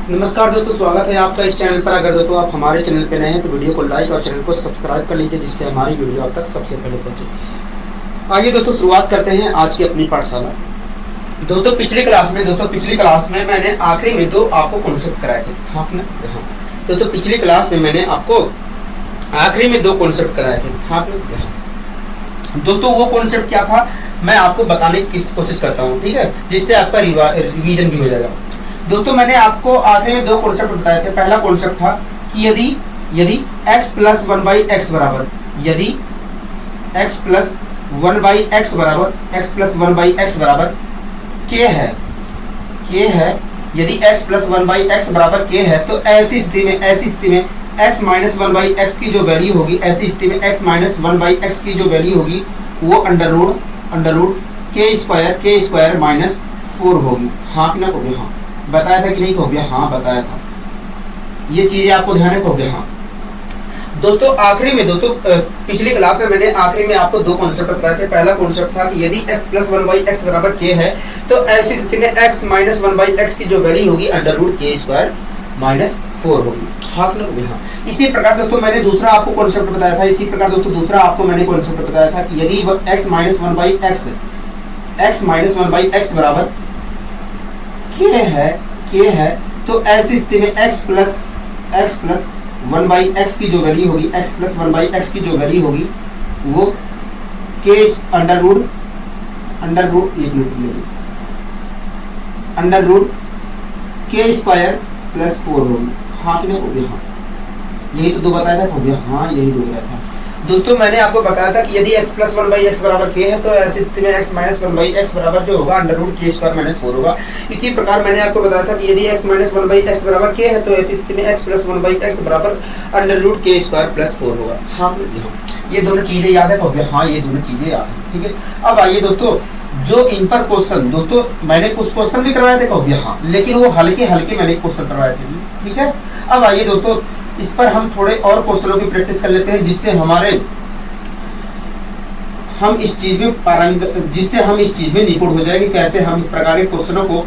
नमस्कार दोस्तों, स्वागत है आपका इस चैनल पर। अगर दोस्तों आप हमारे चैनल पर नए हैं तो वीडियो को लाइक और चैनल को सब्सक्राइब कर लीजिए, जिससे हमारी वीडियो आप तक सबसे पहले पहुंचे। आइए दोस्तों शुरुआत करते हैं आज की अपनी पाठशाला। दोस्तों पिछली क्लास में मैंने आखिरी में दो आपको कॉन्सेप्ट कराए थे। हाँ दोस्तों पिछली क्लास में मैंने आपको आखिरी में दो कॉन्सेप्ट कराए थे। हाँ दोस्तों वो कॉन्सेप्ट क्या था मैं आपको बताने की कोशिश करता हूँ, ठीक है, जिससे आपका रिवीजन भी हो जाएगा। दोस्तों मैंने आपको आखिरी में दो कॉन्सेप्ट बताए थे। पहला कॉन्सेप्ट था कि यदि x प्लस 1/x बराबर यदि x प्लस 1/x बराबर k है यदि x प्लस 1/x बराबर k है तो ऐसी स्थिति में x माइनस 1/x की जो वैल्यू होगी x माइनस 1/x की जो वैल्यू होगी वो under root k square minus 4 होगी। हाँ कि ना हो गया? हाँ बताया था कि नहीं हो गया? हाँ बताया था। ये चीजें आपको ध्यान है हो गया? हाँ दोस्तों आखिरी में पिछली क्लास में मैंने आखिरी में आपको दो कॉन्सेप्ट बताए थे। पहला कॉन्सेप्ट था कि यदि x प्लस 1/x बराबर k है तो ऐसी स्थिति में x माइनस 1/x की जो वैल्यू होगी under root k square minus 4 होगी। हाँ हाँ इसी प्रकार दोस्तों मैंने दूसरा आपको कॉन्सेप्ट बताया था कि यदि x माइनस 1/x बराबर k है तो ऐसी स्थिति में x प्लस 1/x की जो वैल्यू होगी वो k under root k square plus 4 होगी। हाँ कि नहीं हो गया? हाँ यही तो दो बताया था हो गया? हाँ यही दो बताया था। दोस्तों मैंने आपको बताया था कि यदि x प्लस 1/x बराबर k है तो ऐसी स्थिति में x माइनस 1/x बराबर जो होगा under root k square minus 4 होगा। इसी प्रकार मैंने आपको बताया था कि यदि x माइनस 1/x बराबर k है तो ऐसी स्थिति में x प्लस 1/x बराबर under root k square plus 4 होगा। हाँ ये दोनों चीजें याद है हो गया? हाँ ये दोनों चीजें याद है, ठीक है। अब आइए दोस्तों जो इन पर क्वेश्चन दोस्तों मैंने कुछ क्वेश्चन भी करवाए थे हो गया? हाँ लेकिन वो हल्के मैंने क्वेश्चन करवाए थे, ठीक है। अब आइए दोस्तों इस पर हम थोड़े और क्वेश्चनों की प्रैक्टिस कर लेते हैं, जिससे हम इस चीज में निपुण हो जाएंगे। कैसे हम इस प्रकार के क्वेश्चनों को,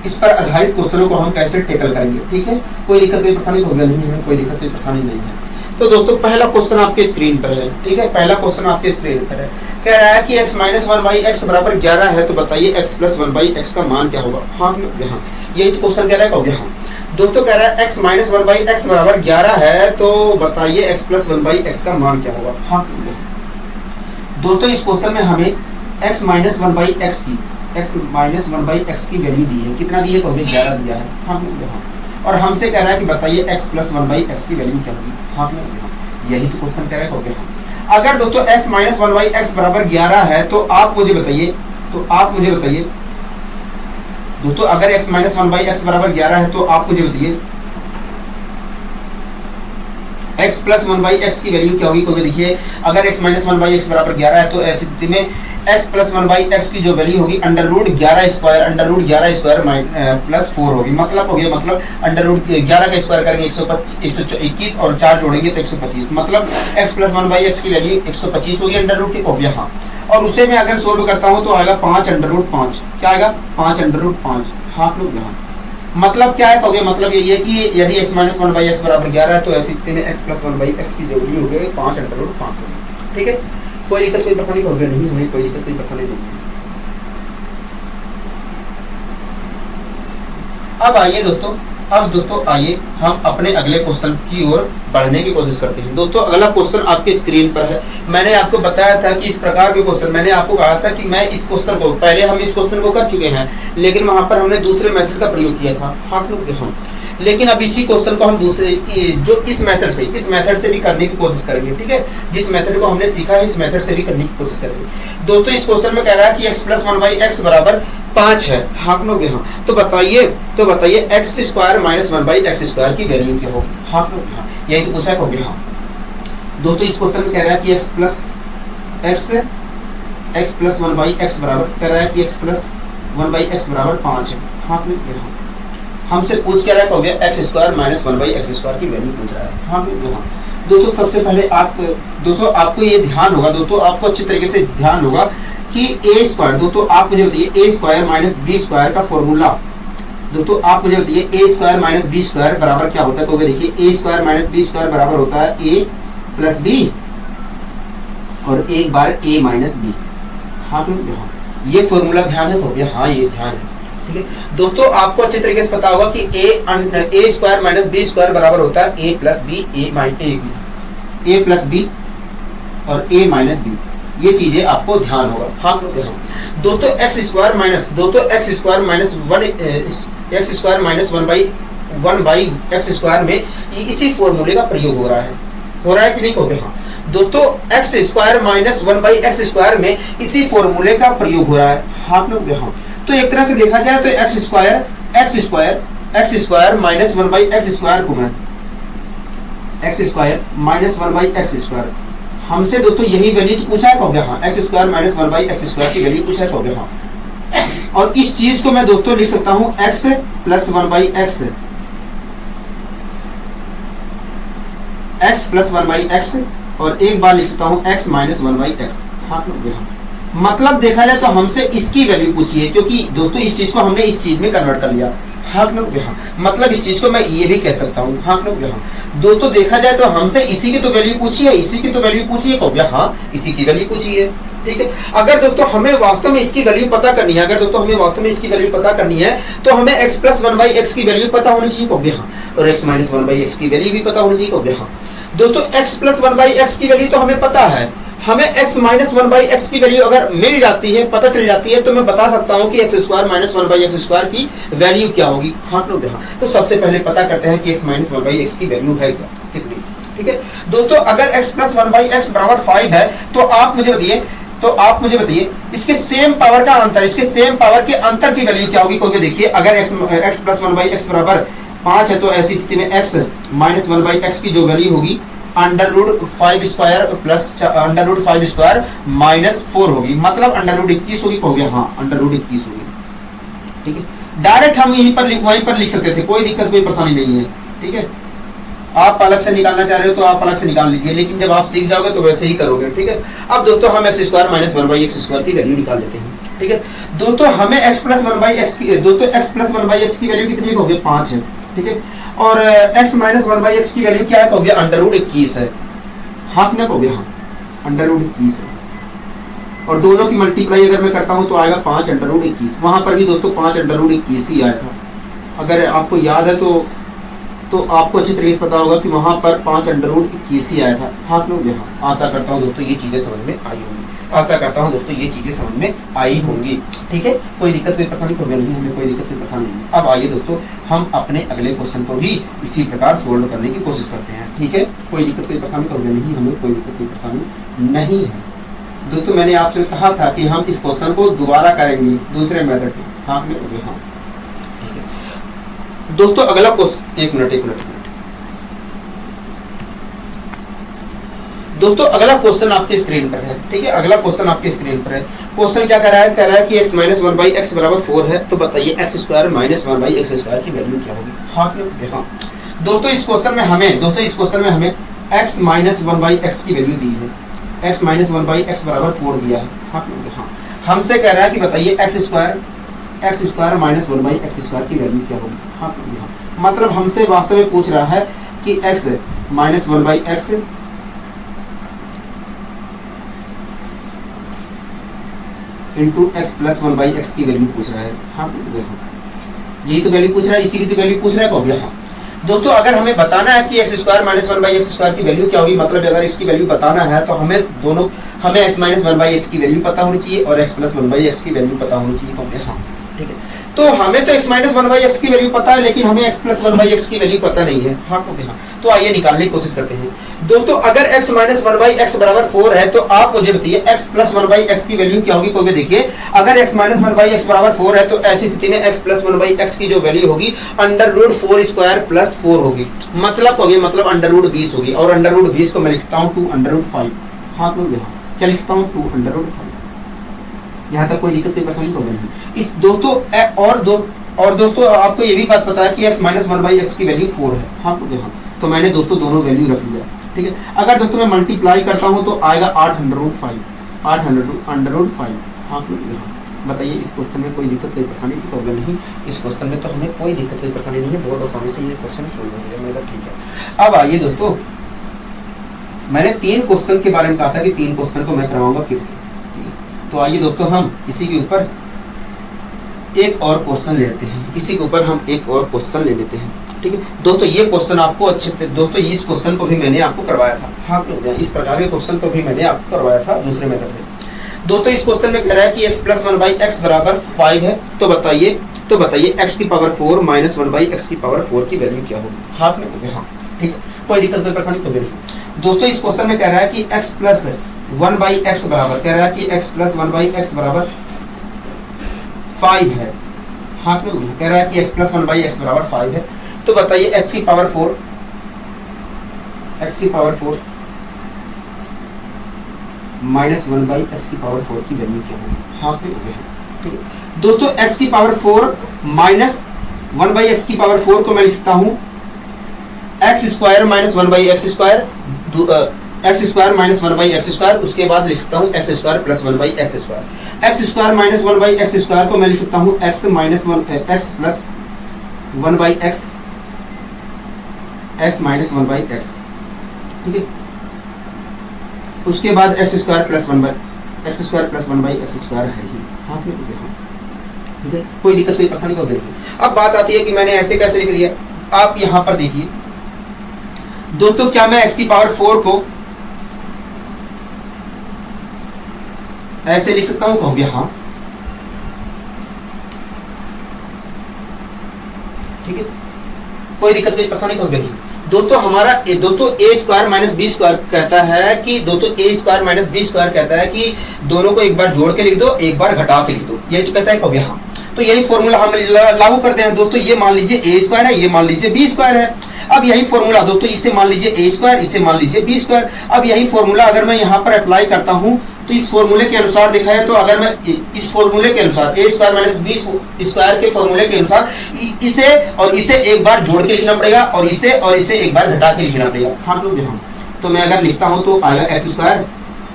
इस पर आधारित क्वेश्चनों को हम कैसे टैकल करेंगे, ठीक है। कोई दिक्कत कोई परेशानी हो गया? नहीं है, कोई दिक्कत कोई परेशानी नहीं है। तो दोस्तों पहला क्वेश्चन आपके स्क्रीन पर है, ठीक है। पहला क्वेश्चन आपके स्क्रीन पर है, कह रहा है कि x माइनस 1/x बराबर 11 है तो बताइए x प्लस 1/x का मान क्या होगा। हाँ यहाँ यही तो क्वेश्चन कह रहा है हो गया? हाँ दोस्तों कह रहा है x माइनस 1/x बराबर 11 है तो बताइए x प्लस 1/x का मान क्या होगा। हाँ दोस्तों इस क्वेश्चन में हमें x माइनस 1/x की वैल्यू दी है। कितना दी है? 11 दिया है। हाँ और हमसे कह रहा है कि बताइए x प्लस 1/x की वैल्यू क्या होगी। हाँ यही तो क्वेश्चन कह रहा है हो गया? अगर दोस्तों x माइनस 1/x बराबर 11 है तो आप मुझे बताइए दोस्तों अगर x माइनस 1/x बराबर 11 है तो आप मुझे बताइए x प्लस 1/x की वैल्यू क्या होगी। कोई देखिए अगर x माइनस 1/x बराबर 11 है तो ऐसी स्थिति में x प्लस 1/x की जो वैल्यू होगी अंडर रूट 11 स्क्वायर प्लस 4 होगी। मतलब हो गया अंडर रूट 11 का स्क्वायर करेंगे 121 और 4 जोड़ेंगे तो 125। मतलब x प्लस 1/x की वैल्यू 125 होगी अंडर रूट की हो गया? हाँ और उसे मैं अगर सोल्व करता हूँ तो आएगा 5 अंडर रूट 5। क्या आएगा? 5 अंडर रूट 5। हाँ लोग यहाँ मतलब क्या है हो गया? मतलब ये है कि यदि x माइनस 1/x बराबर 11 है तो ऐसी स्थिति में x प्लस 1/x की जो वैल्यू हो गई 5 अंडर रूट 5 होगी, ठीक है। कोई दिक्कत कोई परेशानी हो गया? नहीं हमें कोई दिक्कत कोई परेशानी नहीं है। अब दोस्तों आइए हम अपने अगले क्वेश्चन की ओर बढ़ने की कोशिश करते हैं। दोस्तों अगला क्वेश्चन आपके स्क्रीन पर है। मैंने आपको बताया था कि इस प्रकार के क्वेश्चन मैंने आपको कहा था कि मैं इस क्वेश्चन को पहले हम इस क्वेश्चन को कर चुके हैं, लेकिन वहां पर हमने दूसरे मेथड का प्रयोग किया था। हाँ लेकिन अब इसी क्वेश्चन को हम दूसरे जो इस मेथड से भी करने की कोशिश करेंगे, ठीक है। जिस मेथड को हमने सीखा है इस मेथड से भी करने की कोशिश करेंगे। दोस्तों इस क्वेश्चन में कह रहा है कि x प्लस 1/x बराबर 5 है। हाँ यहाँ तो बताइए x square minus 1/x square की वैल्यू क्या होगी। हाँ यही तो पूछा हो गया? हाँ दोस्तों इस क्वेश्चन में कह रहा है कि x प्लस 1/x बराबर कह रहा है कि x प्लस 1/x बराबर 5 है। हाँ हमसे पूछ क्या रहा है हो गया? x square minus 1/x square की वैल्यू पूछ रहा है। हाँ दोस्तों सबसे पहले आपको ये ध्यान होगा, दोस्तों आपको अच्छे तरीके से ध्यान होगा कि a स्क्वायर, दोस्तों आप मुझे बताइए a square minus b square का फॉर्मूला दोस्तों आप मुझे बताइए ए स्क्वायर माइनस बी स्क्वायर बराबर क्या होता है? तो देखिए ए स्क्वायर माइनस बी स्क्वायर बराबर होता है ए प्लस बी और एक बार ए माइनस बी। हाँ ये फॉर्मूला ध्यान है तो हाँ ये ध्यान है। ठीक है दोस्तों, आपको अच्छे तरीके से पता होगा कि ए स्क्वायर माइनस बी स्क्वायर बराबर होता है ए प्लस बी ए प्लस बी और ए माइनस बी। ये चीजें आपको ध्यान होगा। हाँ दोस्तों x square minus one by x square में इसी फॉर्मूले का प्रयोग हो रहा है कि नहीं? हाँ दोस्तों x square minus one by x square में इसी फॉर्मूले का प्रयोग हो रहा है। हाँ तो एक तरह से देखा जाए तो x square minus one by x square को मैं x square minus one by x square हमसे दोस्तों यही वैल्यू तो पूछा है कब? हाँ x square minus one by x square की वैल्यू पूछा है कब? हाँ और इस चीज को मैं दोस्तों लिख सकता हूं x plus one by x plus one by x और एक बार लिख सकता हूं x minus one by x. हाँ मतलब देखा जाए तो हमसे इसकी वैल्यू पूछी है, क्योंकि दोस्तों इस चीज को हमने इस चीज में कन्वर्ट कर लिया। हाँ मतलब इस चीज को मैं ये भी कह सकता हूँ। हाँ दोस्तों देखा जाए तो हमसे इसी की तो वैल्यू पूछी है, इसी की तो वैल्यू पूछी है कब? हाँ इसी की वैल्यू पूछी है। ठीक है, अगर दोस्तों हमें वास्तव में इसकी वैल्यू पता करनी है, तो हमें x plus one by x की वैल्यू पता होनी चाहिए कब? हाँ और x minus one by x की वैल्यू भी पता होनी चाहिए कब? हाँ दोस्तों x plus one by x की वैल्यू तो हमें पता है, हमें x minus one by x की वैल्यू अगर मिल जाती है, पता चल जाती है, तो मैं बता सकता हूं कि x square minus one by x square की वैल्यू क्या होगी। हाँ तो सबसे पहले पता करते हैं कि x minus one by x की वैल्यू है क्या, कितनी? ठीक है दोस्तों, अगर x plus one by x बराबर 5 है तो आप मुझे बताइए इसके सेम पावर का अंतर, इसके सेम पावर के अंतर की वैल्यू क्या होगी? क्योंकि देखिए अगर x plus one by x बराबर 5 है तो ऐसी स्थिति में x minus one by x की जो वैल्यू होगी under root 5 square plus under root 5 square minus 4 होगी, मतलब अंडर रूट 21 होगी। हो गया? हाँ अंडर रूट 21 होगी। ठीक है, डायरेक्ट हम वहीं पर लिख सकते थे, कोई दिक्कत कोई परेशानी नहीं है। ठीक है, आप अलग से निकालना चाह रहे हो तो आप अलग से निकाल लीजिए, लेकिन जब आप सीख जाओगे तो वैसे ही करोगे। ठीक है, अब दोस्तों हम x square minus one by x square की वैल्यू निकाल लेते हैं। ठीक है दोस्तों, हमें x plus one by x की वैल्यू कितनी होगी? 5 है। ठीक है, और x minus one by x की वैल्यू क्या है? हो गया अंडर रूट 21 है। हाँ कितना हो गया? हाँ अंडर रूट 21 है, और दोनों की मल्टीप्लाई अगर मैं करता हूं तो आएगा 5 अंडर रूट 21। वहां पर भी दोस्तों 5 अंडर रूट 21 ही आया था, अगर आपको याद है तो आपको अच्छी तरीके से पता होगा कि वहां पर 5 अंडर रूट 21 ही आया था। हाँ आशा करता हूँ दोस्तों ये चीजें समझ में आई होंगी, ठीक है, कोई दिक्कत कोई परेशानी को नहीं, हमें कोई दिक्कत कोई परेशानी नहीं। अब आइए दोस्तों हम अपने अगले क्वेश्चन को भी इसी प्रकार सोल्व करने की कोशिश करते हैं। ठीक है, कोई दिक्कत कोई परेशानी को नहीं, हमें कोई दिक्कत कोई परेशानी नहीं है। दोस्तों मैंने आपसे कहा था कि हम इस क्वेश्चन को दोबारा करेंगे दूसरे मेथड से। हाँ ठीक है दोस्तों, अगला क्वेश्चन एक मिनट दोस्तों, अगला क्वेश्चन आपकी स्क्रीन पर है। ठीक है, अगला क्वेश्चन आपकी स्क्रीन पर है। क्वेश्चन क्या कह रहा है कि x minus one by x बराबर 4 है, तो बताइए x square minus one by x square की वैल्यू क्या होगी? हाँ दोस्तों, इस क्वेश्चन में हमें x minus one by x की वैल्यू दी है, x minus one by x बराबर 4 दिया है। हाँ हमसे कह रहा है कि बताइए x square minus one by x square की वैल्यू क्या होगी? हाँ मतलब हमसे वास्तव में पूछ रहा है कि x minus one by x into x plus one by x की वैल्यू पूछ रहा है। हाँ यही तो वैल्यू पूछ रहा है, इसी की तो वैल्यू पूछ रहा है। हाँ दोस्तों, अगर हमें बताना है कि x square minus one by x square की वैल्यू क्या होगी, मतलब अगर इसकी वैल्यू बताना है तो हमें x minus one by x की वैल्यू पता होनी चाहिए और x plus one by x की वैल्यू पता होनी चाहिए। हाँ ठीक है, तो हमें तो x minus one by x की वैल्यू पता है, लेकिन हमें x plus one by x की वैल्यू पता नहीं है। हाँ तो आइए निकालने की कोशिश करते हैं। दोस्तों अगर x minus one by x बराबर 4 है तो आप मुझे बताइए x plus one by x की वैल्यू क्या होगी? कोई भी देखिए, अगर x minus one by x बराबर 4 है तो ऐसी स्थिति में x plus one by x की जो वैल्यू होगी अंडर रूट 4 स्क्वायर प्लस 4 होगी, मतलब अंडर रूट 20 होगी, और अंडर रूट 20 को मैं लिखता हूँ 2 अंडर रूट 5। हाँ क्या लिखता हूँ? 2 अंडर रूट 5। यहाँ तक कोई दिक्कत कोई परेशानी होगी नहीं। इस दोस्तों और दोस्तों आपको ये भी बात पता है कि x minus one by x की वैल्यू 4 है। हाँ तो मैंने दोस्तों दोनों वैल्यू रख लिया। ठीक है, अगर दोस्तों मैं मल्टीप्लाई करता हूँ तो आएगा 8 अंडर रूट 5। हाँ बताइए इस क्वेश्चन में कोई दिक्कत कोई परेशानी की प्रॉब्लम नहीं, इस क्वेश्चन में तो हमें कोई दिक्कत कोई परेशानी नहीं है, बहुत आसानी से ये क्वेश्चन सोल्व हो गया। मेरा ठीक है। अब आइए दोस्तों, मैंने 3 क्वेश्चन के बारे में कहा था कि 3 क्वेश्चन को मैं करवाऊंगा फिर से, ठीक है। तो आइए दोस्तों हम इसी के ऊपर एक और क्वेश्चन ले लेते हैं, इसी के ऊपर हम एक और क्वेश्चन ले लेते हैं, ठीक है दोस्तों। ये क्वेश्चन आपको अच्छे थे दोस्तों, इस क्वेश्चन को भी मैंने आपको करवाया था, हाँ इस प्रकार के क्वेश्चन को भी मैंने आपको करवाया था दूसरे मेथड से। दोस्तों इस क्वेश्चन में कह रहा है कि x + 1/x बराबर 5 है, तो बताइए x की पावर 4 - 1/x की पावर 4 की वैल्यू क्या होगी। हाथ में होगी, हाँ ठीक है, कोई दिक्कत कोई परेशानी कोई नहीं। दोस्तों इस क्वेश्चन में कह रहा है कि x + 1/x बराबर, कह रहा है कि x + 1/x बराबर 5 है, हाथ में होगी, कह रहा है कि x + 1/x बराबर 5 है। तो बताइए x की पावर 4 माइनस 1/x की पावर 4 की वैल्यू क्या होगी। हाँ पे हो गया, ठीक है दोस्तों। x की पावर 4 माइनस 1/x की पावर 4 को मैं लिखता हूं x² - 1/x², x² - 1/x², उसके बाद लिख सकता हूं x² + 1/x²। x² - 1/x² को मैं लिख सकता हूं x + 1/x, ठीक है। उसके बाद x² + 1/x² है ही, हाँ ठीक है, कोई दिक्कत कोई परेशानी को देखिए। अब बात आती है कि मैंने ऐसे कैसे लिख लिया। आप यहां पर देखिए दोस्तों, क्या मैं x की पावर 4 को ऐसे लिख सकता हूं, कहोगे हाँ, ठीक है, कोई दिक्कत कोई परेशानी कहोगे नहीं। दोस्तों हमारा दोस्तों a² - b² कहता है कि दोस्तों a² - b² कहता है कि दोनों को एक बार जोड़ के लिख दो, एक बार घटा के लिख दो, यही तो कहता है कभी। हाँ तो यही फॉर्मूला हम लागू करते हैं दोस्तों। ये मान लीजिए a² है, ये मान लीजिए b² है। अब यही फॉर्मूला दोस्तों, इसे मान लीजिए a², इसे मान लीजिए b²। अब यही फॉर्मूला अगर मैं यहाँ पर अप्लाई करता हूँ तो इस फॉर्मूले के अनुसार देखा है, तो अगर मैं इस फॉर्मूले के अनुसार a² - b² के फॉर्मूले के अनुसार इसे और इसे एक बार जोड़ के लिखना पड़ेगा और इसे एक बार घटा के लिखना पड़ेगा। हाँ लोग यहाँ तो मैं अगर लिखता हूँ तो आएगा x²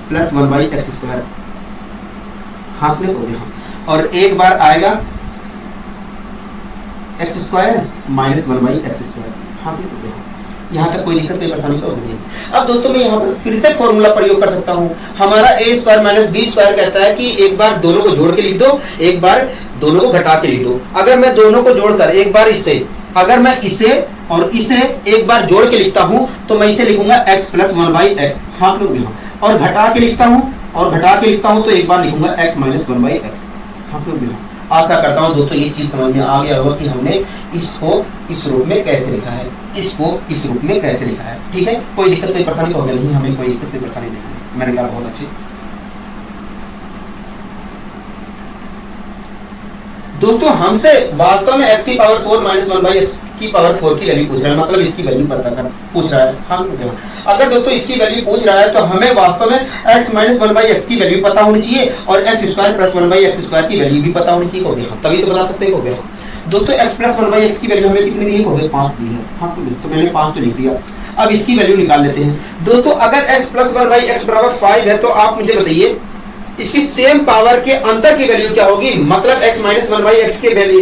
+ 1/x², हाथ में हो गया, और एक बार आएगा x² - 1/x², हाँ हो गया। यहाँ तक कोई दिक्कत कोई परेशानी तो नहीं है। अब दोस्तों मैं यहाँ पर फिर से फॉर्मूला प्रयोग कर सकता हूँ। हमारा a² - b² कहता है कि एक बार दोनों को जोड़ के लिख दो, एक बार दोनों को घटा के लिख दो। अगर मैं दोनों को जोड़कर एक बार अगर मैं इसे और इसे एक बार जोड़ के लिखता हूँ तो मैं इसे लिखूंगा x + 1/x, हाँ लोग यहाँ, और घटा के लिखता हूँ तो एक बार लिखूंगा x - 1/x, हाँ लोग यहाँ। आशा करता हूँ दोस्तों ये चीज समझ में आ गया होगा कि हमने इसको इस रूप में कैसे लिखा है, इसको इस रूप में कैसे लिखा है, ठीक है। कोई दिक्कत कोई परेशानी होगी नहीं, हमें कोई दिक्कत कोई परेशानी नहीं है, मैंने कहा बहुत अच्छे। दोस्तों हमसे वास्तव में x की पावर 4 - 1/x की पावर 4 की वैल्यू पूछ रहा है, मतलब इसकी वैल्यू पता कर पूछ रहा है। हम अगर दोस्तों इसकी वैल्यू पूछ रहा है तो हमें वास्तव में x - 1/x की वैल्यू पता होनी चाहिए और x² + 1/x² की वैल्यू भी पता होनी चाहिए, हो गया, तभी तो बता सकते हैं, हो गया। दोस्तों x + 1/x की वैल्यू हमें कितनी दी है, हो गया 5 दी है, हाँ तो मैंने 5 तो लिख दिया। अब इसकी वैल्यू निकाल लेते हैं दोस्तों। अगर x + 1/x बराबर 5 है तो आप मुझे बताइए इसकी सेम पावर के अंतर की वैल्यू क्या होगी, मतलब x - 1/x की वैल्यू,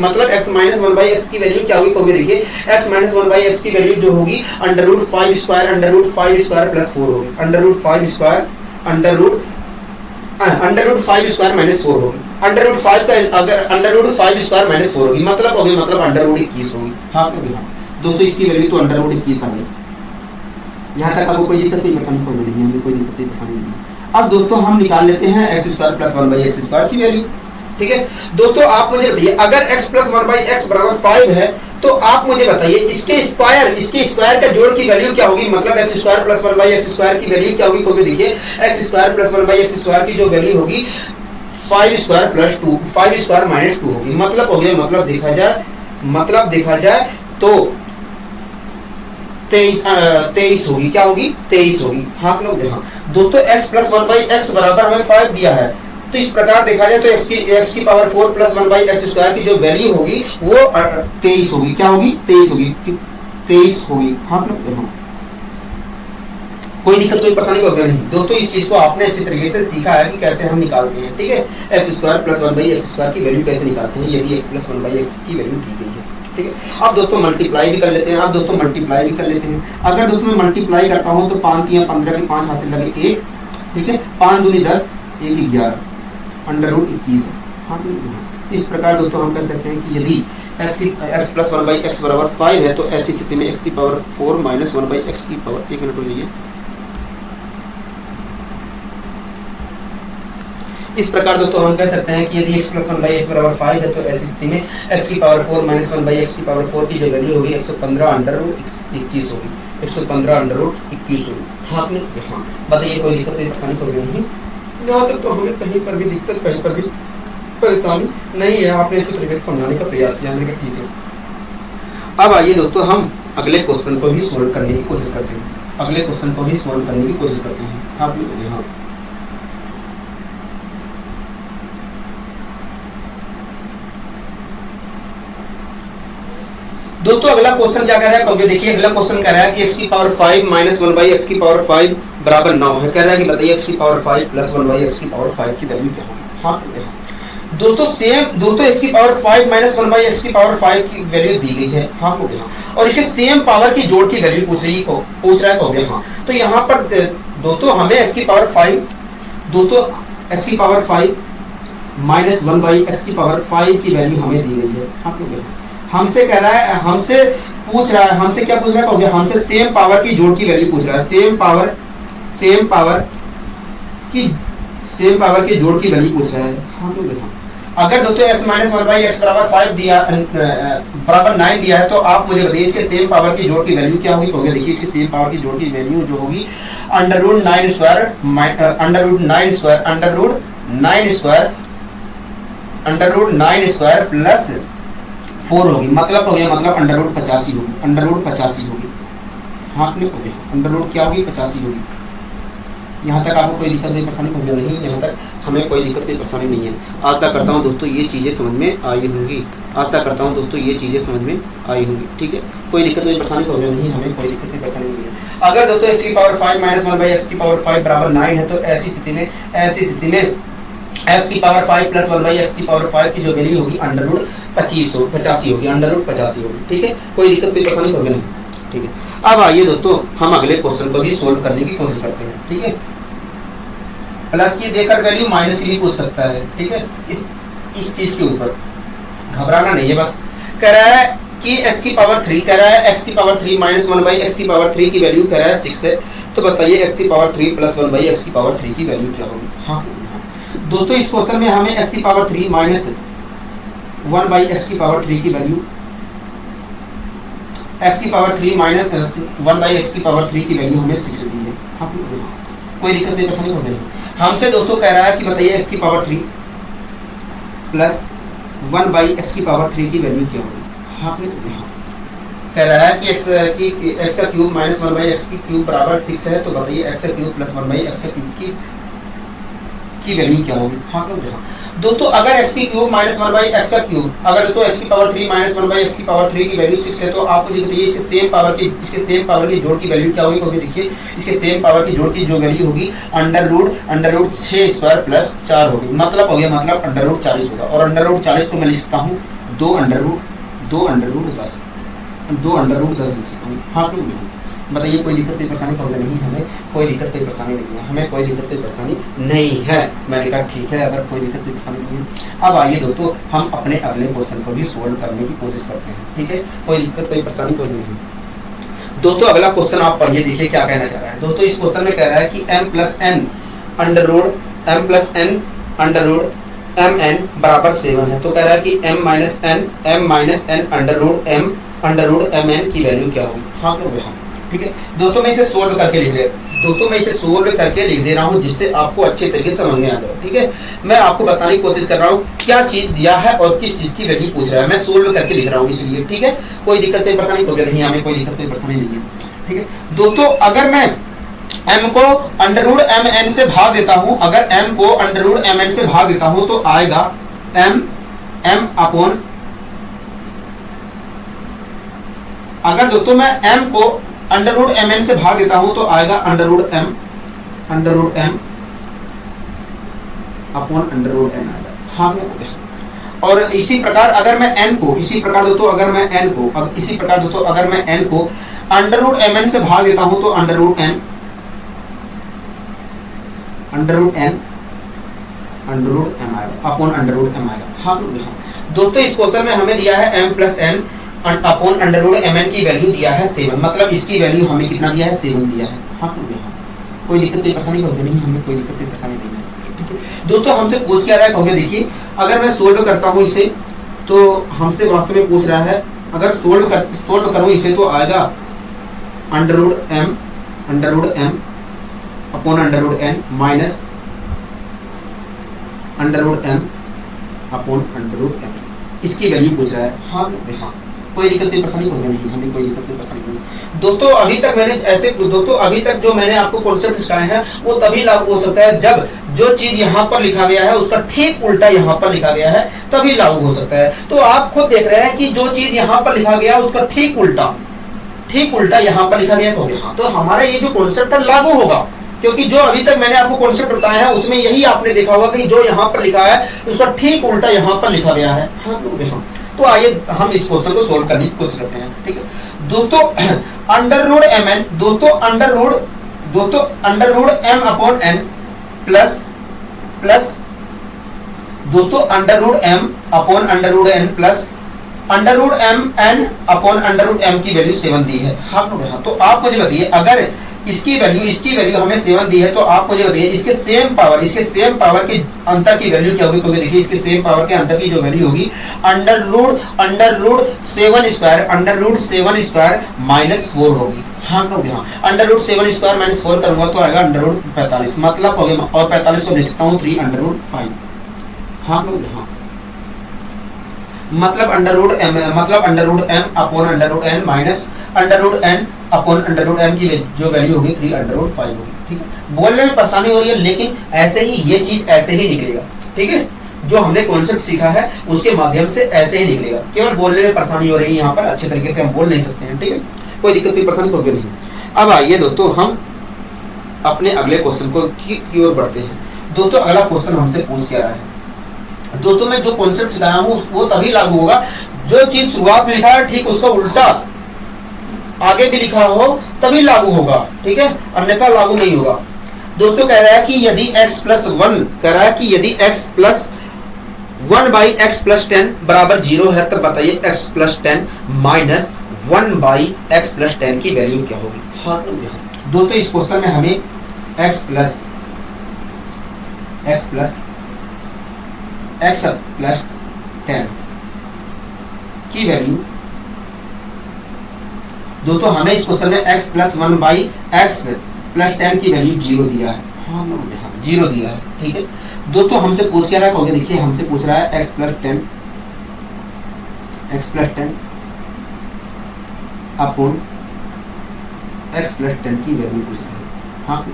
मतलब x - 1/x की वैल्यू क्या होगी, देखिए x - 1/x की वैल्यू जो होगी √5² + 4 होगी, √5² - 4 होगी, √5 का अगर √5² - 4 होगी, मतलब होगी √21 होगी, हाँ दोस्तों इसकी वैल्यू तो √21 आ गई। यहाँ तक आपको कोई दिक्कत कोई परेशानी कोई नहीं है, कोई दिक्कत कोई परेशानी नहीं है। अब दोस्तों हम निकाल लेते हैं x² + 1/x² की वैल्यू, ठीक है। दोस्तों आप मुझे बताइए अगर x + 1/x बराबर 5 है तो आप मुझे बताइए इसके स्क्वायर का जोड़ की वैल्यू क्या होगी, मतलब x² + 1/x² की वैल्यू क्या होगी, क्योंकि देखिए x² + 1/x² की जो वैल्यू होगी 5² + 2 5² - 2 होगी, मतलब हो गया, मतलब देखा जाए तो 23 होगी, क्या होगी 23 होगी, हाँ लोग यहाँ। दोस्तों x + 1/x बराबर हमें 5 दिया है, तो इस प्रकार देखा जाए तो x की पावर 4 + 1/x² की जो वैल्यू होगी वो 23 होगी, क्या होगी 23 होगी, 23 होगी, हाँ लोग यहाँ। कोई दिक्कत कोई परेशानी होगा नहीं दोस्तों। इस चीज को आपने अच्छी तरीके से सीखा है कि कैसे हम निकालते हैं, ठीक है। एक्स स्क्वायर प्लस 1/x² की वैल्यू कैसे निकालते हैं यदि x प्लस 1/x की वैल्यू दी गई है, ठीक है। अब दोस्तों मल्टीप्लाई भी कर लेते हैं, अगर दोस्तों मैं मल्टीप्लाई करता हूं तो 5 3 15 के 5 हासिल लगे 1, ठीक है। 5 दूनी 10, 1 11, √21। हाँ, इस प्रकार दोस्तों हम कर सकते हैं कि यदि x प्लस 1/x बराबर 5 है तो ऐसी स्थिति में x की पावर 4 माइनस 1/x की पावर, 1 मिनट रुकिए। इस प्रकार दोस्तों हम कह सकते हैं कि यदि x प्लस 1/x बराबर 5 है तो ऐसी स्थिति में x की पावर 4 माइनस 1/x की पावर 4 की जो वैल्यू होगी 115√21 होगी, 115√21 होगी। हाँ आपने, हाँ बताइए कोई दिक्कत कोई परेशानी कोई नहीं, यहाँ तक तो हमें कहीं पर भी दिक्कत कहीं पर भी परेशानी नहीं है। आपने इसी तरीके से समझाने का प्रयास किया, हमने कहा ठीक है। अब आइए दोस्तों हम अगले क्वेश्चन को भी सोल्व करने की कोशिश करते हैं, आप यहाँ दोस्तों अगला क्वेश्चन क्या कह रहा है, कहोगे देखिए अगला क्वेश्चन कह रहा है कि x की पावर 5 माइनस 1/x की पावर 5 बराबर 9 है। कह रहा है कि बताइए x की पावर 5 प्लस 1/x की पावर 5 की वैल्यू क्या होगी। हाँ दोस्तों सेम दोस्तों x की पावर 5 माइनस 1/x की पावर 5 की वैल्यू दी गई है, हाँ हो गया। और इसके सेम पावर की जोड़ की वैल्यू पूछ रहा है, हो गया। हाँ तो यहाँ पर दोस्तों हमें x की पावर 5 दोस्तों x की पावर 5 माइनस 1/x की पावर 5 की वैल्यू हमें दी गई है, हाँ हो गया। हमसे कह रहा है, हमसे पूछ रहा है, हमसे क्या पूछ रहा है, हमसे सेम पावर की जोड़ की वैल्यू पूछ रहा है, सेम पावर की जोड़ की वैल्यू पूछ रहा है। हाँ तो देखो अगर दोस्तों x माइनस 1/x बराबर 5 दिया बराबर 9 दिया है तो आप मुझे बताइए इसके सेम पावर की जोड़ की वैल्यू क्या होगी। होगी देखिए इसकी सेम पावर की जोड़ की वैल्यू जो होगी √9² प्लस 4 होगी, मतलब हो गया, मतलब √85 होगी। हाँ आपने हो गया √ क्या होगी 85 होगी। यहाँ तक आपको कोई दिक्कत कोई परेशानी होगी नहीं, यहाँ तक हमें कोई दिक्कत कोई परेशानी नहीं है। आशा करता हूँ दोस्तों ये चीज़ें समझ में आई होंगी, ठीक है। कोई दिक्कत कोई परेशानी होगी नहीं, हमें कोई दिक्कत कोई परेशानी नहीं है। अगर दोस्तों x की पावर 5 माइनस 1/x की पावर 5 बराबर 9 है तो ऐसी स्थिति में x की पावर 5 प्लस 1/x की पावर 5 की जो वैल्यू होगी √85 होगी, ठीक है। कोई दिक्कत कोई परेशानी होगी नहीं, ठीक है। अब आइए दोस्तों हम अगले क्वेश्चन को भी सोल्व करने की कोशिश करते हैं, ठीक है। प्लस की देकर वैल्यू माइनस की भी पूछ सकता है, ठीक है। इस चीज के ऊपर घबराना नहीं है। बस कह रहा है कि x की पावर 3 कह रहा है, x की पावर 3 माइनस 1/x की पावर 3 की वैल्यू कह रहा है 6 है। तो बताइए x की पावर 3 प्लस 1/x की पावर 3 की वैल्यू क्या होगी। हाँ दोस्तों इस क्वेश्चन में हमें x की पावर 3 माइनस 1/x की पावर 3 की वैल्यू, x की पावर 3 माइनस 1/x की पावर 3 की वैल्यू हमें 6 दी है। हाँ कोई दिक्कत नहीं परेशानी होगी नहीं। हमसे दोस्तों कह रहा है कि बताइए x की पावर 3 प्लस 1/x की पावर 3 की वैल्यू क्या होगी। हाँ कह रहा है कि x का क्यूब माइनस 1/x की क्यूब बराबर 6 है। तो बताइए x का क्यूब प्लस 1/x का क्यूब की वैल्यू क्या होगी। हाँ दोस्तों अगर x की क्यूब माइनस 1/x का क्यूब, अगर तो x की पावर 3 माइनस 1/x की पावर 3 की वैल्यू 6 है तो आप मुझे बताइए इसके सेम पावर की जोड़ की वैल्यू क्या होगी। क्योंकि देखिए इसके सेम पावर की जोड़ की जो वैल्यू होगी √6² प्लस 4 होगी, मतलब हो गया, मतलब √40 होगा। और √40 को मैं लिख सकता हूँ 2√10 लिख सकता हूँ। हाँ बताइए कोई दिक्कत कोई परेशानी होगी नहीं, हमें कोई दिक्कत कोई परेशानी नहीं है, मैंने कहा ठीक है। अगर कोई दिक्कत कोई परेशानी नहीं है, अब आइए दोस्तों हम अपने अगले क्वेश्चन को भी सोल्व करने की कोशिश करते हैं, ठीक है। कोई दिक्कत कोई परेशानी होगी नहीं। दोस्तों अगला क्वेश्चन आप पढ़िए, देखिए क्या कहना चाह रहा है। दोस्तों इस क्वेश्चन में कह रहा है कि m प्लस n √mn बराबर 7 है। तो कह रहा है कि m माइनस n √mn की वैल्यू क्या होगी। हाँ ठीक है दोस्तों, मैं इसे सोल्व करके लिख दे रहा हूँ जिससे आपको अच्छे तरीके से समझ में आ जाए, ठीक है। मैं आपको बताने की कोशिश कर रहा हूँ क्या चीज दिया है और किस चीज की वैल्यू पूछ रहा है। मैं सोल्व करके लिख रहा हूँ इसलिए, ठीक है। कोई दिक्कत कोई परेशानी होगी नहीं, हमें कोई दिक्कत कोई परेशानी नहीं है, ठीक है दोस्तों। अगर मैं m को √mn से भाग देता हूँ, अगर m को √mn से भाग देता हूँ तो आएगा m अपॉन, अगर दोस्तों मैं m को अंडर रूट एम एन से भाग देता हूं तो आएगा under root M upon under root N आएगा। हाँ, और इसी प्रकार अगर मैं n को इसी प्रकार दोस्तों अगर मैं n को इसी प्रकार दोस्तों अगर मैं n को अंडर रूट एम एन से भाग देता हूं तो अंडर रूट n m आएगा अपॉन अंडर रूट m आएगा। हाँ दोस्तों, इस क्वेश्चन में हमें दिया है m plus n upon under root M N की वैल्यू दिया है 7, मतलब इसकी वैल्यू हमें कितना दिया है 7 दिया है। हाँ, कोई दिक्कत कोई परेशानी होगी नहीं, हमें कोई दिक्कत कोई परेशानी नहीं है। ठीक है दोस्तों, हमसे पूछ क्या रहा है कहोगे, देखिए अगर मैं सोल्व करता हूँ इसे तो हमसे वास्तव में पूछ रहा है, अगर सोल्व करूँ इसे तो आएगा under root M upon under root N minus under root M upon under root M, इसकी वैल्यू पूछ रहा है। हाँ, कोई दिक्कत कोई परेशानी होगी नहीं, हमें कोई दिक्कत कोई परेशानी नहीं। दोस्तों अभी तक जो मैंने आपको कॉन्सेप्ट सिखाए हैं वो तभी लागू हो सकता है जब जो चीज यहाँ पर लिखा गया है उसका ठीक उल्टा यहाँ पर लिखा गया है, तभी लागू हो सकता है। तो आप खुद देख रहे हैं कि जो चीज यहाँ पर लिखा गया उसका ठीक उल्टा यहाँ पर लिखा गया तो यहाँ, तो हमारा ये जो कॉन्सेप्ट है लागू होगा, क्योंकि जो अभी तक मैंने आपको कॉन्सेप्ट बताया है उसमें यही आपने देखा होगा कि जो यहाँ पर लिखा है उसका ठीक उल्टा यहाँ पर लिखा गया है। हाँ, तो आइए हम इस क्वेश्चन को सोल्व करने की कोशिश करते हैं। ठीक है दोस्तों, अंडर रूट एम एन दोस्तों under root M upon N plus दोस्तों under root M upon under root N plus under root M N upon under root M की वैल्यू 7 दी है। हाँ, तो आप मुझे बताइए, अगर इसकी वैल्यू हमें 7 दी है तो आप मुझे बताइए इसके सेम पावर के अंतर की वैल्यू क्या होगी। तो देखिए इसके सेम पावर के अंतर की जो वैल्यू होगी अंडर रूट 7 स्क्वायर माइनस 4 होगी। हाँ, अंडर रूट 7 स्क्वायर माइनस 4 करूंगा तो आएगा अंडर रूट 45, मतलब हो गया, और 45 को लिख सकता हूँ 3 अंडर रूट 5। हाँ, मतलब under root M upon under root N minus under root N upon under root M की जो वैल्यू होगी 3 अंडर रूट 5 होगी। ठीक है, बोलने में परेशानी हो रही है लेकिन ऐसे ही ये चीज ऐसे ही निकलेगा। ठीक है, जो हमने कॉन्सेप्ट सीखा है उसके माध्यम से ऐसे ही निकलेगा, केवल बोलने में परेशानी हो रही है, यहाँ पर अच्छे तरीके से हम बोल नहीं सकते हैं। ठीक है, कोई दिक्कत कोई परेशानी होगी नहीं। अब आइए दोस्तों हम अपने अगले क्वेश्चन को की ओर बढ़ते हैं। दोस्तों अगला क्वेश्चन हमसे पूछ क्या रहा है, दोस्तों मैं जो कॉन्सेप्ट सिखाया हूँ वो तभी लागू होगा जो चीज शुरुआत में लिखा है ठीक उसका उल्टा आगे भी लिखा हो तभी लागू होगा। ठीक है, अन्यथा लागू नहीं होगा। दोस्तों कह रहा है कि यदि x प्लस 1 कह रहा है कि यदि x plus 1 by x plus 10 बराबर 0 है तब बताइए x plus 10 minus 1 by x plus 10 की वैल्यू क्या होगी। हाँ, दोस्तों इस क्वेश्चन में हमें x प्लस 10 की वैल्यू, दोस्तों हमें इस क्वेश्चन में x plus 1 by x plus 10 की वैल्यू 0 दिया है। हाँ, 0 दिया है। ठीक है दोस्तों, हमसे पूछ क्या रहा है, देखिए हमसे पूछ रहा है x plus 10 upon x plus 10 की वैल्यू पूछ रहा है। हाँ,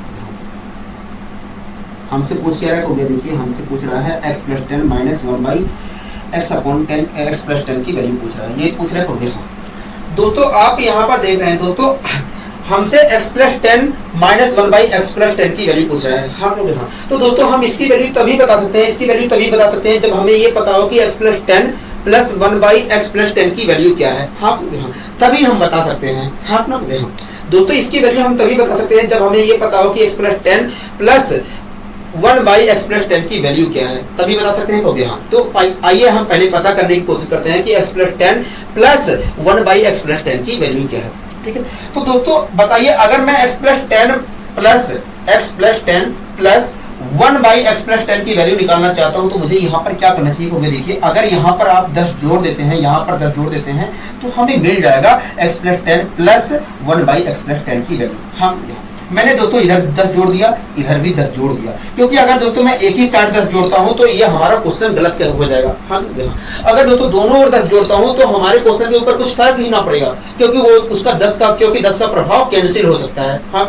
हमसे पूछ क्या रहा है, देखिए हमसे पूछ रहा है x plus 10 minus 1 by x upon 10 x plus 10 की वैल्यू पूछ रहा है, ये पूछ रहा है। देखो दोस्तों आप यहाँ पर देख रहे हैं दोस्तों हमसे x plus 10 minus 1 by x plus 10 की वैल्यू पूछ रहा है। हाँ, तो दोस्तों हम इसकी वैल्यू तभी बता सकते हैं जब हमें ये पता हो कि x plus 10 plus 1 by x plus 10 की वैल्यू क्या है। हाँ, तभी हम बता सकते हैं। हाँ, दोस्तों इसकी वैल्यू हम तभी बता सकते हैं जब हमें ये पता हो कि x plus 10 plus 1 by x plus 10 की वैल्यू क्या है, तभी बता सकते हैं। तो हाँ, तो आइए हम पहले पता करने की कोशिश करते हैं कि x plus 10 plus 1 by x plus 10 की वैल्यू क्या है। ठीक है, तो दोस्तों बताइए अगर मैं x plus 10 plus 1 by x plus 10 की वैल्यू निकालना चाहता हूं तो मुझे यहाँ पर क्या करना चाहिए। देखिए अगर यहाँ पर आप 10 जोड़ देते हैं, यहाँ पर 10 जोड़ देते हैं तो हमें मिल जाएगा x plus 10 plus 1 by x plus 10 की वैल्यू। हाँ, मैंने दोस्तों इधर 10 जोड़ दिया, इधर भी 10 जोड़ दिया, क्योंकि अगर दोस्तों मैं एक ही साइड 10 जोड़ता हूं तो ये हमारा क्वेश्चन गलत क्या हो जाएगा। हाँ, अगर दोस्तों दोनों ओर 10 जोड़ता हूं तो हमारे क्वेश्चन के ऊपर कुछ फर्क ही ना पड़ेगा, क्योंकि वो उसका 10 का प्रभाव कैंसिल हो सकता है। हाँ,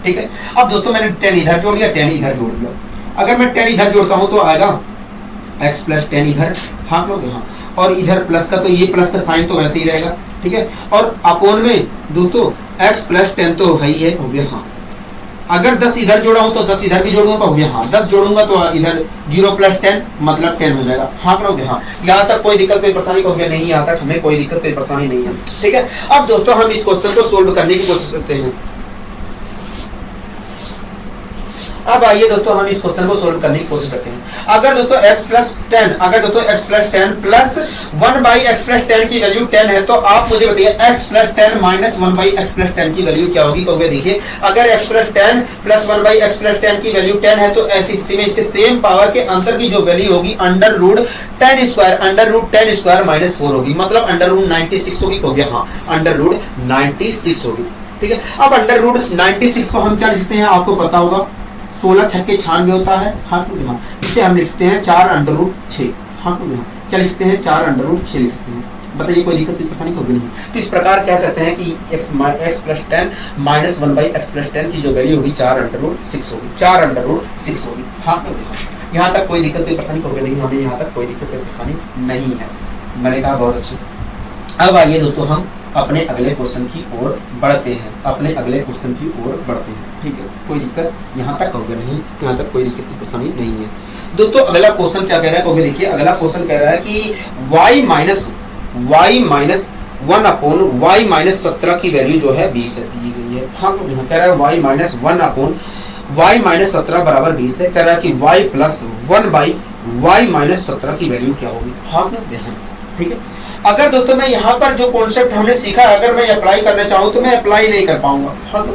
ठीक है। अब दोस्तों मैंने 10 इधर जोड़ दिया, 10 इधर जोड़ दिया। अगर मैं 10 इधर जोड़ता हूं तो आएगा x प्लस 10 इधर। हाँ, और इधर प्लस का, तो ये प्लस का साइन तो वैसे ही रहेगा, ठीक है। और अपोन में दोस्तों x प्लस 10 तो है ही है, हो गया हाँ। अगर 10 इधर जोड़ा हूं तो 10 इधर भी जोड़ूंगा, हो गया हाँ। 10 जोड़ूंगा तो इधर 0 प्लस 10 मतलब 10 हो जाएगा, हाँ करोगे हाँ। यहाँ तक कोई दिक्कत कोई परेशानी हो गया? नहीं, यहाँ तक हमें कोई दिक्कत कोई परेशानी नहीं है, ठीक है। अब दोस्तों हम इस क्वेश्चन को सोल्व करने की कोशिश करते हैं। अब आइए दोस्तों हम इस क्वेश्चन को सोल्व करने की कोशिश करते हैं। अगर दोस्तों x प्लस 10, अगर दोस्तों x plus 10 plus 1 by x plus 10 की वैल्यू 10 है, तो आप मुझे बताइए x plus 10 minus 1 by x plus 10 की वैल्यू क्या होगी? कहोगे देखिए, अगर x plus 10 plus 1 by x plus 10 की वैल्यू 10 है, तो ऐसी स्थिति में इसके सेम पावर के अंदर की जो वैल्यू होगी अंडर रूट 10 स्क्वायर माइनस 4 होगी, मतलब अंडर रूट 96 होगी, हो गया हाँ, अंडर रूट 96 होगी, ठीक है। अब अंडर रूट 96 को हम क्या लिखते हैं आपको पता होगा, 16 छक्के 96 होता है, हाँ तो हाँ, इसे हम लिखते हैं 4 अंडर रूट 6, हाँ तो हाँ, क्या लिखते हैं 4 अंडर रूट 6 लिखते हैं। बताइए कोई दिक्कत परेशानी होगी नहीं। तो इस प्रकार कह सकते हैं कि x plus 10 minus 1 by x plus 10 की जो वैल्यू होगी 4 अंडर रूट 6 होगी, 4 अंडर रूट 6 होगी, हाँ तो हाँ। यहाँ तक कोई दिक्कत कोई परेशानी होगी नहीं, हमें यहाँ तक कोई दिक्कत कोई परेशानी नहीं है, मैंने कहा बहुत अच्छी। अब आइए दोस्तों हम अपने अगले क्वेश्चन की ओर बढ़ते हैं, अपने अगले क्वेश्चन की ओर बढ़ते हैं, ठीक है। कोई दिक्कत यहाँ तक होगा नहीं, यहाँ तक कोई दिक्कत की परेशानी नहीं है। दोस्तों अगला क्वेश्चन क्या कह रहा है, कहोगे देखिए अगला क्वेश्चन कह रहा है कि y minus 1 upon y minus 17 की वैल्यू जो है 20 दी गई है, हाँ तो यहाँ कह रहा है y minus 1 upon y minus 17 बराबर 20 है, कह रहा है कि y plus 1 by y minus 17 की वैल्यू क्या होगी, हाँ ठीक है। अगर दोस्तों मैं यहाँ पर जो कॉन्सेप्ट हमने सीखा, अगर मैं अप्लाई करना चाहूँ तो मैं अप्लाई नहीं कर पाऊंगा, हाँ तो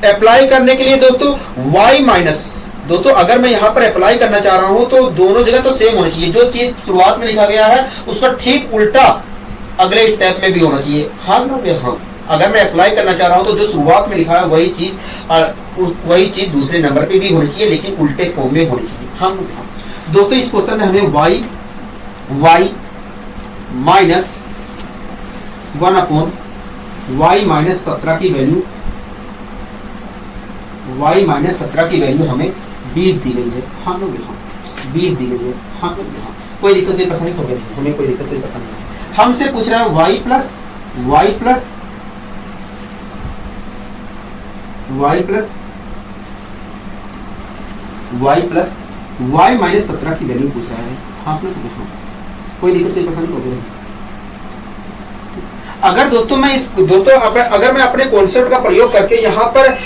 अप्लाई करने के लिए दोस्तों y माइनस, दोस्तों अगर मैं यहाँ पर अप्लाई करना चाह रहा हूँ तो दोनों जगह तो सेम होनी चाहिए, जो चीज शुरुआत में लिखा गया है उसका ठीक उल्टा अगले स्टेप में भी होना चाहिए, हाँ हाँ। अगर मैं अप्लाई करना चाह रहा हूँ तो जो शुरुआत में लिखा है वही चीज दूसरे नंबर पे भी होनी चाहिए, लेकिन उल्टे फॉर्म में होनी चाहिए, हाँ दोस्तों। इस क्वेश्चन में हमें y minus 1 upon y minus 17 की वैल्यू, y माइनस 17 की वैल्यू हमें 20 दी गई है, हाँ लोग यहाँ 20 दी गई है, हाँ लोग यहाँ कोई दिक्कत कोई परेशानी होगी नहीं, हमें कोई दिक्कत कोई परेशानी नहीं। हमसे पूछ रहा है y प्लस y माइनस 17 की वैल्यू पूछ रहा है, हाँ लोग यहाँ कोई दिक्कत कोई परेशानी होगी नहीं। अगर दोस्तों अगर मैं अपने कॉन्सेप्ट का प्रयोग करके यहाँ पर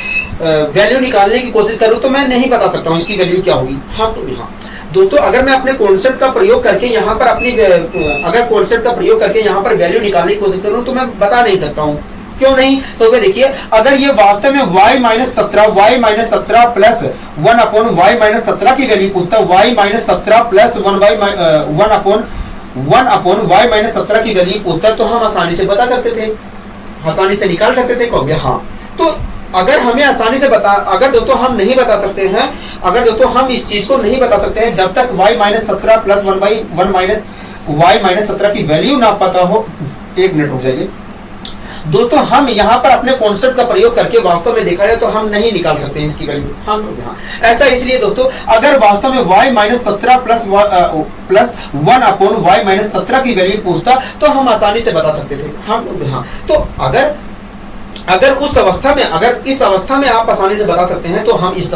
वैल्यू निकालने की कोशिश करूँ तो मैं नहीं बता सकता हूँ इसकी वैल्यू क्या होगी, हाँ तो हाँ दोस्तों। अगर मैं अपने कॉन्सेप्ट का प्रयोग करके यहाँ पर यहाँ पर वैल्यू निकालने की कोशिश करूँ तो मैं बता नहीं सकता हूँ, क्यों नहीं? तो देखिए अगर ये वास्तव में y minus 17 plus 1 upon y minus 17 की वैल्यू पूछता है, y minus 17 plus 1 upon y minus 17 की वैल्यू पूछता है, तो हम आसानी से बता सकते थे, आसानी से निकाल सकते थे, कहोगे हाँ। तो अगर हमें आसानी से अगर दोस्तों हम नहीं बता सकते हैं, अगर दोस्तों हम इस चीज को नहीं बता सकते हैं जब तक y minus 17 plus 1 minus y minus 17 की वैल्यू ना पता हो, एक मिनट रुक जाइए दोस्तों, हम यहाँ पर अपने कॉन्सेप्ट का प्रयोग करके वास्तव में देखा जाए तो हम नहीं निकाल सकते हैं इसकी वैल्यू, हम लोग यहाँ ऐसा इसलिए दोस्तों, अगर वास्तव में y minus 17 plus 1 upon y minus 17 की वैल्यू पूछता तो हम आसानी से बता सकते थे, हम लोग यहाँ। तो अगर इस अवस्था में आप आसानी से बता सकते हैं तो हम इस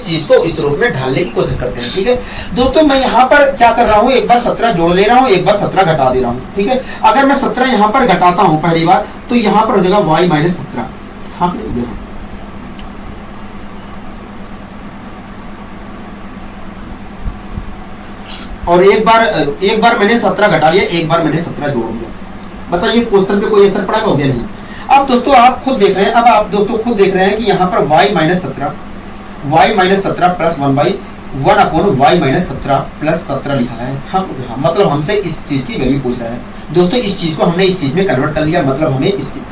चीज को इस रूप में ढालने की कोशिश करते हैं, ठीक है दोस्तों। मैं यहाँ पर क्या कर रहा हूँ, एक बार 17 जोड़ दे रहा हूँ, एक बार 17 घटा दे रहा हूँ, ठीक है। अगर मैं 17 यहाँ पर घटाता हूँ पहली बार तो यहाँ पर हो जाएगा y माइनस 17, हाँ और एक बार मैंने 17 घटा लिया, एक बार मैंने 17 जोड़ दिया। बताइए क्वेश्चन पे कोई असर पड़ा हो गया नहीं? अब दोस्तों आप खुद देख रहे हैं, कि यहाँ पर y minus 17 plus 1 upon y minus 17 plus 17 लिखा है, हाँ मतलब हमसे इस चीज की वैल्यू पूछ रहा है दोस्तों। इस चीज को हमने इस चीज में कन्वर्ट कर लिया, मतलब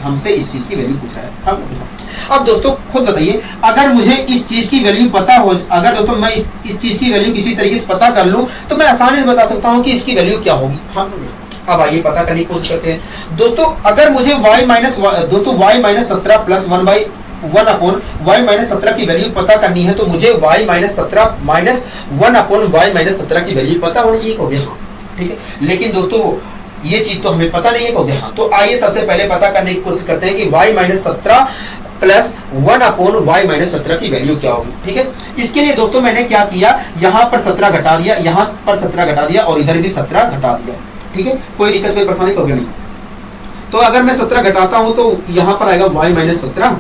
हमसे इस चीज की वैल्यू पूछ रहा है, हाँ। अब दोस्तों खुद बताइए, अगर मुझे इस चीज की वैल्यू पता हो, अगर दोस्तों मैं इस चीज की वैल्यू किसी तरीके से पता कर लूं तो मैं आसानी से बता सकता हूं कि इसकी वैल्यू क्या होगी, हाँ। अब आइए पता करने की कोशिश करते हैं दोस्तों। अगर मुझे y minus 17 plus 1 upon y minus 17 की वैल्यू पता करनी है तो मुझे y minus 17 minus 1 upon y minus 17 की वैल्यू पता होनी चाहिए, हो गया हाँ, ठीक है। लेकिन दोस्तों ये चीज तो हमें पता नहीं है कहोगे हाँ। तो आइए सबसे पहले पता करने की कोशिश करते हैं कि y minus 17 plus 1 upon y minus 17 की वैल्यू क्या होगी। ठीक है, इसके लिए दोस्तों मैंने क्या किया, यहाँ पर 17 घटा दिया, यहाँ पर 17 घटा दिया और इधर भी 17 घटा दिया। ठीक है, कोई दिक्कत कोई परेशानी होगी नहीं। तो अगर मैं 17 घटाता हूं तो यहाँ पर आएगा y माइनस 17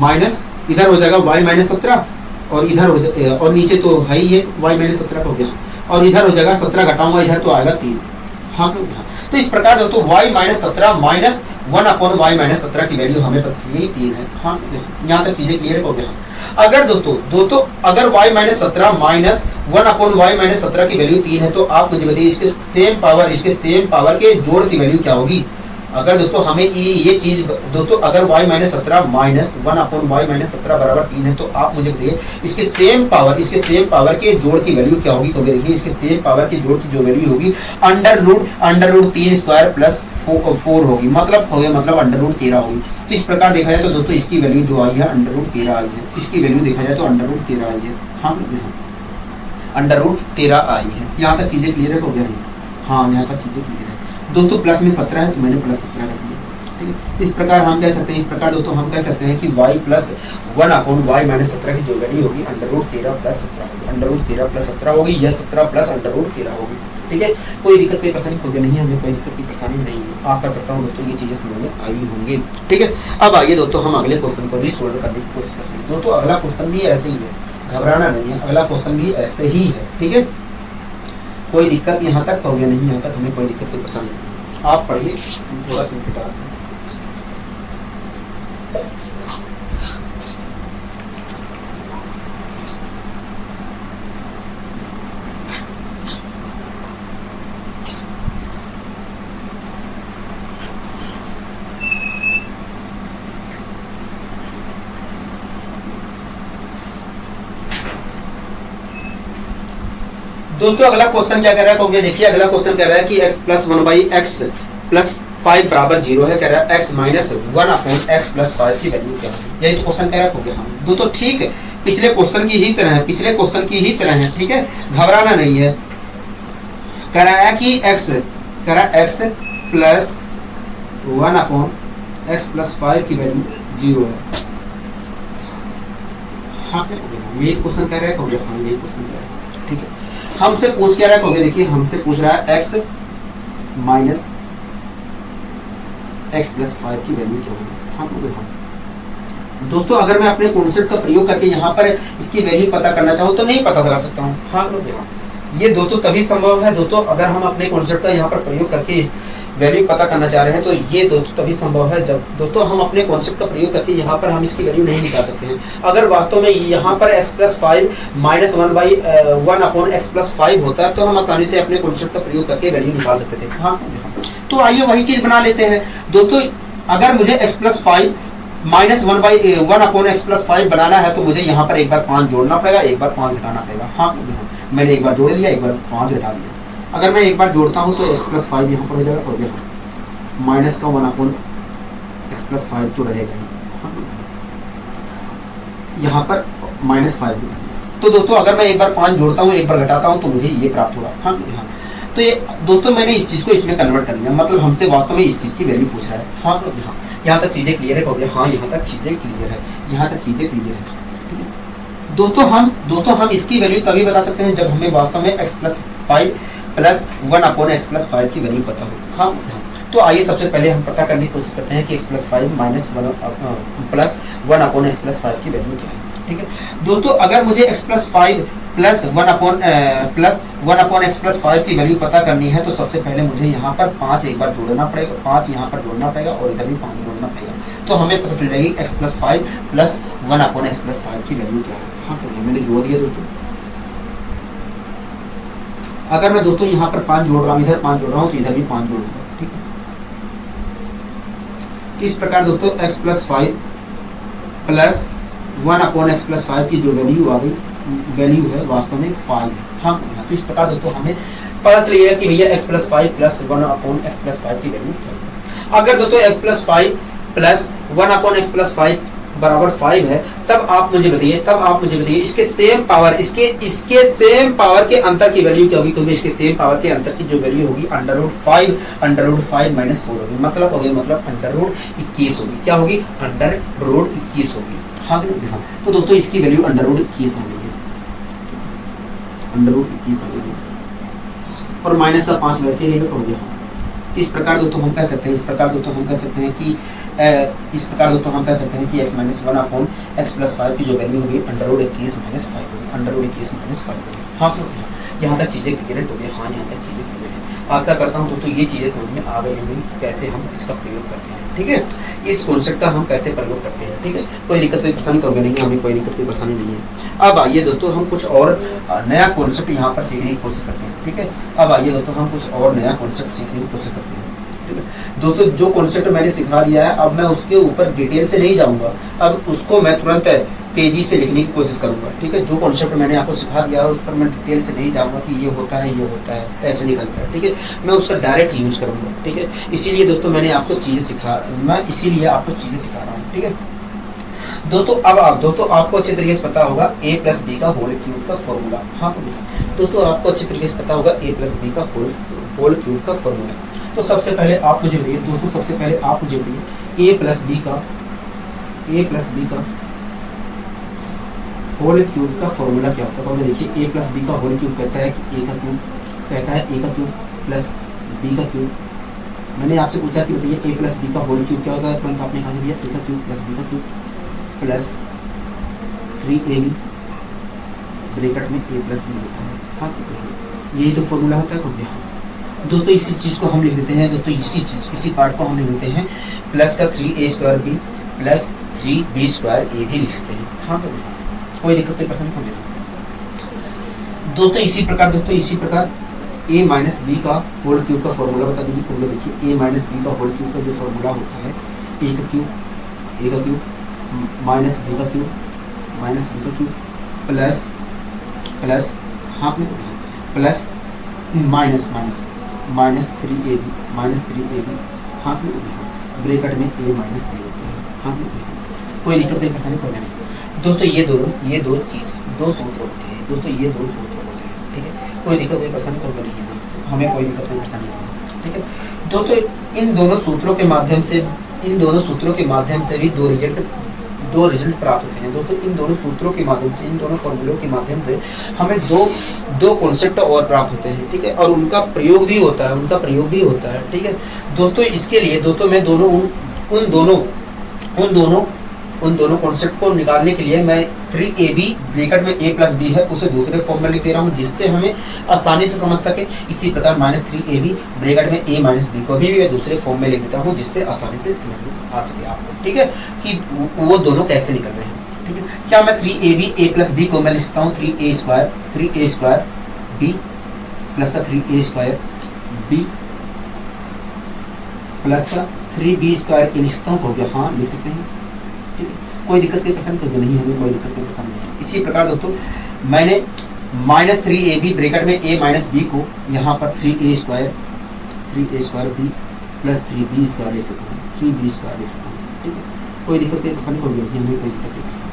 माइनस इधर हो जाएगा y माइनस 17 और इधर हो जाएगा और नीचे तो है ही है y माइनस 17 हो गया और इधर हो जाएगा 17 घटाऊंगा इधर तो आएगा 3। हाँ तो इस प्रकार दोस्तों y minus 17 minus 1 upon y minus 17 की वैल्यू हमें पता चली 3 है। हाँ यहाँ तक चीजें क्लियर हो गया। अगर दोस्तों अगर y minus 17 minus 1 upon y minus 17 की वैल्यू 3 है तो आप मुझे बताइए इसके सेम पावर के जोड़ की वैल्यू क्या होगी। अगर दोस्तों हमें ये चीज दोस्तों अगर y minus 17 minus 1 upon y minus 17 बराबर 3 है तो आप मुझे बताइए इसके सेम पावर के जोड़ की वैल्यू क्या होगी। तो देखिए इसके सेम पावर के जोड़ की जो वैल्यू होगी अंडर रूट 3 स्क्वायर प्लस 4 होगी, मतलब हो गया मतलब अंडर रूट 13 होगी। तो इस प्रकार देखा जाए तो दोस्तों इसकी वैल्यू जो आई है अंडर रूट 13 आई है, इसकी वैल्यू देखा जाए तो अंडर रूट 13 आई है। हाँ अंडर रूट 13 आई है। यहाँ तक चीजें क्लियर हो गया नहीं। हाँ यहाँ तक चीजें क्लियर है दोस्तों। प्लस में 17 है तो मैंने प्लस 17 कर दिया। ठीक है, इस प्रकार हम कह सकते हैं, इस प्रकार दोस्तों हम कह सकते हैं कि y plus 1 upon y minus 17 की जो वैल्यू होगी अंडर रूट 13 प्लस 17 होगी, अंडर रूट 13 प्लस 17 होगी या 17 प्लस अंडर रूट 13 होगी। ठीक है, कोई दिक्कत कोई परेशानी होगी नहीं, हमें कोई दिक्कत की परेशानी नहीं है। आशा करता हूँ दोस्तों ये चीजें समझ में आई होंगी। ठीक है, अब आइए दोस्तों हम अगले क्वेश्चन को भी सोल्व करने की कोशिश करते हैं। दोस्तों अगला क्वेश्चन भी ऐसे ही है, घबराना नहीं है, अगला क्वेश्चन भी ऐसे ही है। ठीक है, कोई दिक्कत यहाँ तक हो गया नहीं, यहाँ तक हमें कोई दिक्कत कोई परेशानी नहीं। आप पढ़िए थोड़ा सा घटा दोस्तों अगला क्वेश्चन क्या कह रहा है तो देखिए अगला क्वेश्चन कह रहा है कि x plus 1 by x plus 5 बराबर 0 है। कह रहा है x minus 1 upon x plus 5 की वैल्यू क्या है। यही तो क्वेश्चन कह रहा है। हम दोस्तों ठीक है पिछले क्वेश्चन की ही तरह है, पिछले क्वेश्चन की ही तरह है। ठीक है, घबराना नहीं है। कह रहा है कि x plus 1 upon x plus 5 की वैल्यू 0 है। हाँ यही क्वेश्चन कह रहा है। हाँ यही क्वेश्चन कह रहा है। ठीक है, हमसे पूछ क्या रहा है। देखिए हमसे पूछ रहा है x माइनस x प्लस 5 की वैल्यू क्या होगी। हाँ दोस्तों अगर मैं अपने कॉन्सेप्ट का प्रयोग करके यहाँ पर इसकी वैल्यू पता करना चाहूँ तो नहीं पता कर सकता हूँ। हाँ ये दोस्तों तभी संभव है दोस्तों अगर हम अपने कॉन्सेप्ट का यहाँ पर प्रयोग करके वैल्यू पता करना चाह रहे हैं तो ये दोस्तों तभी संभव है जब दोस्तों हम अपने कॉन्सेप्ट का प्रयोग करके यहाँ पर हम इसकी वैल्यू नहीं निकाल सकते हैं। अगर वास्तव में यहाँ पर x plus 5 minus 1 by 1 upon x plus 5 होता है तो हम आसानी से अपने कॉन्सेप्ट का प्रयोग करके वैल्यू निकाल सकते थे। हाँ तो आइए वही चीज बना लेते हैं दोस्तों। अगर मुझे x plus 5 minus 1 by 1 upon x plus 5 बनाना है तो मुझे यहाँ पर एक बार 5 जोड़ना पड़ेगा, एक बार 5 घटाना पड़ेगा। हाँ मैंने एक बार जोड़ लिया, एक बार 5 घटा दिया। अगर मैं एक बार जोड़ता हूँ तो x प्लस 5 यहाँ पर हो जाएगा और यहाँ माइनस का 1 अपॉन x प्लस 5 तो रहेगा यहाँ पर माइनस 5 भी। तो दोस्तों अगर मैं एक बार 5 जोड़ता हूँ एक बार घटाता हूँ तो मुझे ये प्राप्त होगा। हाँ तो ये दोस्तों मैंने इस चीज को इसमें कन्वर्ट कर लिया, मतलब हमसे वास्तव में इस चीज की वैल्यू पूछ रहा है। हाँ तो यहाँ तक चीजें क्लियर है। हाँ यहाँ तक चीजें क्लियर है, यहाँ तक चीजें क्लियर है। दोस्तों हम इसकी वैल्यू तभी बता सकते हैं जब हमें वास्तव में x plus 5 plus 1 upon x plus 5 की वैल्यू पता हो। हाँ तो आइए सबसे पहले हम पता करने की कोशिश करते हैं कि x plus 5 minus 1 plus 1 upon x plus 5 की वैल्यू क्या है। ठीक है दोस्तों अगर मुझे x plus 5 plus 1 upon x plus 5 की वैल्यू पता करनी है तो सबसे पहले मुझे यहाँ पर 5 एक बार जोड़ना पड़ेगा, 5 यहाँ पर जोड़ना पड़ेगा और इधर भी 5 जोड़ना पड़ेगा। तो हमें पता चल जाएगी x plus 5 plus 1 upon x plus 5 की वैल्यू क्या है। हाँ तो मैंने जोड़ दिया दोस्तों। अगर मैं दोस्तों यहाँ पर 5 जोड़ रहा हूँ, इधर 5 जोड़ रहा हूँ तो इधर भी 5 जोड़ूंगा। ठीक है तो इस प्रकार दोस्तों x plus 5 plus 1 upon x plus 5 की जो वैल्यू आ गई वैल्यू है वास्तव में 5 है। हाँ तो इस प्रकार दोस्तों हमें पता चलेगा कि भैया x plus 5 plus 1 upon x plus 5 की वैल्यू 5 है। अगर दोस्तों x plus 5 plus 1 upon x plus 5 बराबर 5 है, तब आप मुझे बताइए इसके सेम पावर, इसके सेम पावर के अंतर की वैल्यू क्या होगी? क्योंकि इसके सेम पावर के अंतर की जो वैल्यू होगी √5 माइनस 4 होगी, मतलब हो गया √21 होगी। क्या होगी? √21 होगी। हाँ हाँ, तो दोस्तों इसकी वैल्यू √21 आ गई है, √21 आ गई है, और माइनस का 5 वैसे ही रहेगा, हो गया। इस प्रकार दोस्तों हम कह सकते हैं, कि x minus 1 upon x plus 5 की जो वैल्यू होगी √21 माइनस 5 होगी। हाँ, यहाँ तक चीजें क्लियर हो गई। हाँ, यहाँ तक चीजें क्लियर है। आशा करता हूँ दोस्तों ये चीजें समझ में आ गई होंगी, कैसे हम इसका प्रयोग करते हैं। ठीक है, इस कॉन्सेप्ट का हम कैसे प्रयोग करते हैं। ठीक है, कोई दिक्कत कोई परेशानी तो नहीं है, हमें कोई दिक्कत कोई परेशानी नहीं है। अब आइए दोस्तों हम कुछ और नया कॉन्सेप्ट यहाँ पर सीखने की कोशिश करते हैं। ठीक है, अब आइए दोस्तों हम कुछ और नया कॉन्सेप्ट सीखने की कोशिश करते हैं। ठीक है दोस्तों, जो कॉन्सेप्ट मैंने सिखा दिया है, अब मैं उसके ऊपर डिटेल से नहीं जाऊंगा, अब उसको मैं तुरंत तेजी से लिखने की कोशिश करूंगा। ठीक है, जो कॉन्सेप्ट मैंने आपको सिखा दिया है उस पर मैं डिटेल से नहीं जाऊंगा कि ये होता है ऐसे निकलता है। ठीक है, मैं उसका डायरेक्ट यूज करूंगा। ठीक है, इसीलिए दोस्तों मैं आपको चीजें सिखा रहा हूँ। ठीक है दोस्तों, अब आपको अच्छे तरीके से पता होगा a प्लस बी का होल क्यूब का फॉर्मूला। हाँ दोस्तों, आपको अच्छे तरीके से पता होगा a प्लस बी का होल क्यूब का फॉर्मूला। तो सबसे पहले आप मुझे बताइए a प्लस बी का होल क्यूब का फॉर्मूला क्या होता है? देखिए, a प्लस बी का होल क्यूब कहता है कि a का क्यूब प्लस b का क्यूब। मैंने आपसे पूछा कि बताइए a प्लस बी का होल क्यूब क्या होता है, तुरंत आपने कहा दिया a का क्यूब प्लस b का क्यूब प्लस 3ab ब्रैकेट में a प्लस बी होता है। हाँ, यही तो फॉर्मूला होता है। तो दोस्तों इसी चीज को हम लिख देते हैं, इसी पार्ट को हम लिख देते हैं प्लस का 3a² प्लस 3b² भी लिख सकते हैं। हाँ, कोई दिक्कत कोई परेशानी नहीं। दोस्तों इसी प्रकार a माइनस बी का होल क्यूब का फॉर्मूला बता दीजिए। फॉर्मूला देखिए, a माइनस बी का होल क्यूब का जो फॉर्मूला होता है a का क्यूब माइनस बी का क्यूब प्लस हाँ प्लस माइनस 3ab हाँ ब्रैकेट में a माइनस बी होता है। हाँ, कोई दिक्कत नहीं, परेशानी कोई नहीं। दोस्तों ये दो सूत्र होते हैं। ठीक है, कोई दिक्कत कोई परेशानी कोई नहीं है, हमें कोई दिक्कत कोई परेशानी नहीं है। ठीक है दोस्तों, इन दोनों सूत्रों के माध्यम से भी दो रिजल्ट प्राप्त होते हैं। दोस्तों इन दोनों सूत्रों के माध्यम से, इन दोनों फॉर्मूलों के माध्यम से हमें दो कॉन्सेप्ट और प्राप्त होते हैं। ठीक है, और उनका प्रयोग भी होता है। ठीक है दोस्तों, इसके लिए दोस्तों मैं उन दोनों कॉन्सेप्ट को निकालने के लिए मैं 3ab ब्रैकेट में a प्लस बी है उसे दूसरे फॉर्म में लिख दे रहा हूँ, जिससे हमें आसानी से समझ सके। इसी प्रकार माइनस 3ab ब्रैकेट में a माइनस बी को भी मैं दूसरे फॉर्म में लिख देता हूँ, जिससे आसानी से समझ में आ सके आपको। ठीक है, कि वो दोनों कैसे निकल रहे हैं। ठीक है, क्या मैं 3ab a प्लस बी को मैं लिखता हूँ 3a² b प्लस का 3a² b प्लस का 3b² लिख सकता हूँ? हो गया। हाँ, लिख सकते हैं। ठीक है, कोई दिक्कत कोई परेशानी तो नहीं है, कोई दिक्कत कोई परेशानी नहीं है। इसी प्रकार दोस्तों मैंने माइनस 3ab ब्रैकेट में a माइनस बी को यहाँ पर 3a² b प्लस 3b² लिख सकता हूँ, 3b² लिख सकता हूँ। ठीक है, कोई दिक्कत कोई परेशानी कोई नहीं, हमें कोई दिक्कत कोई परेशानी।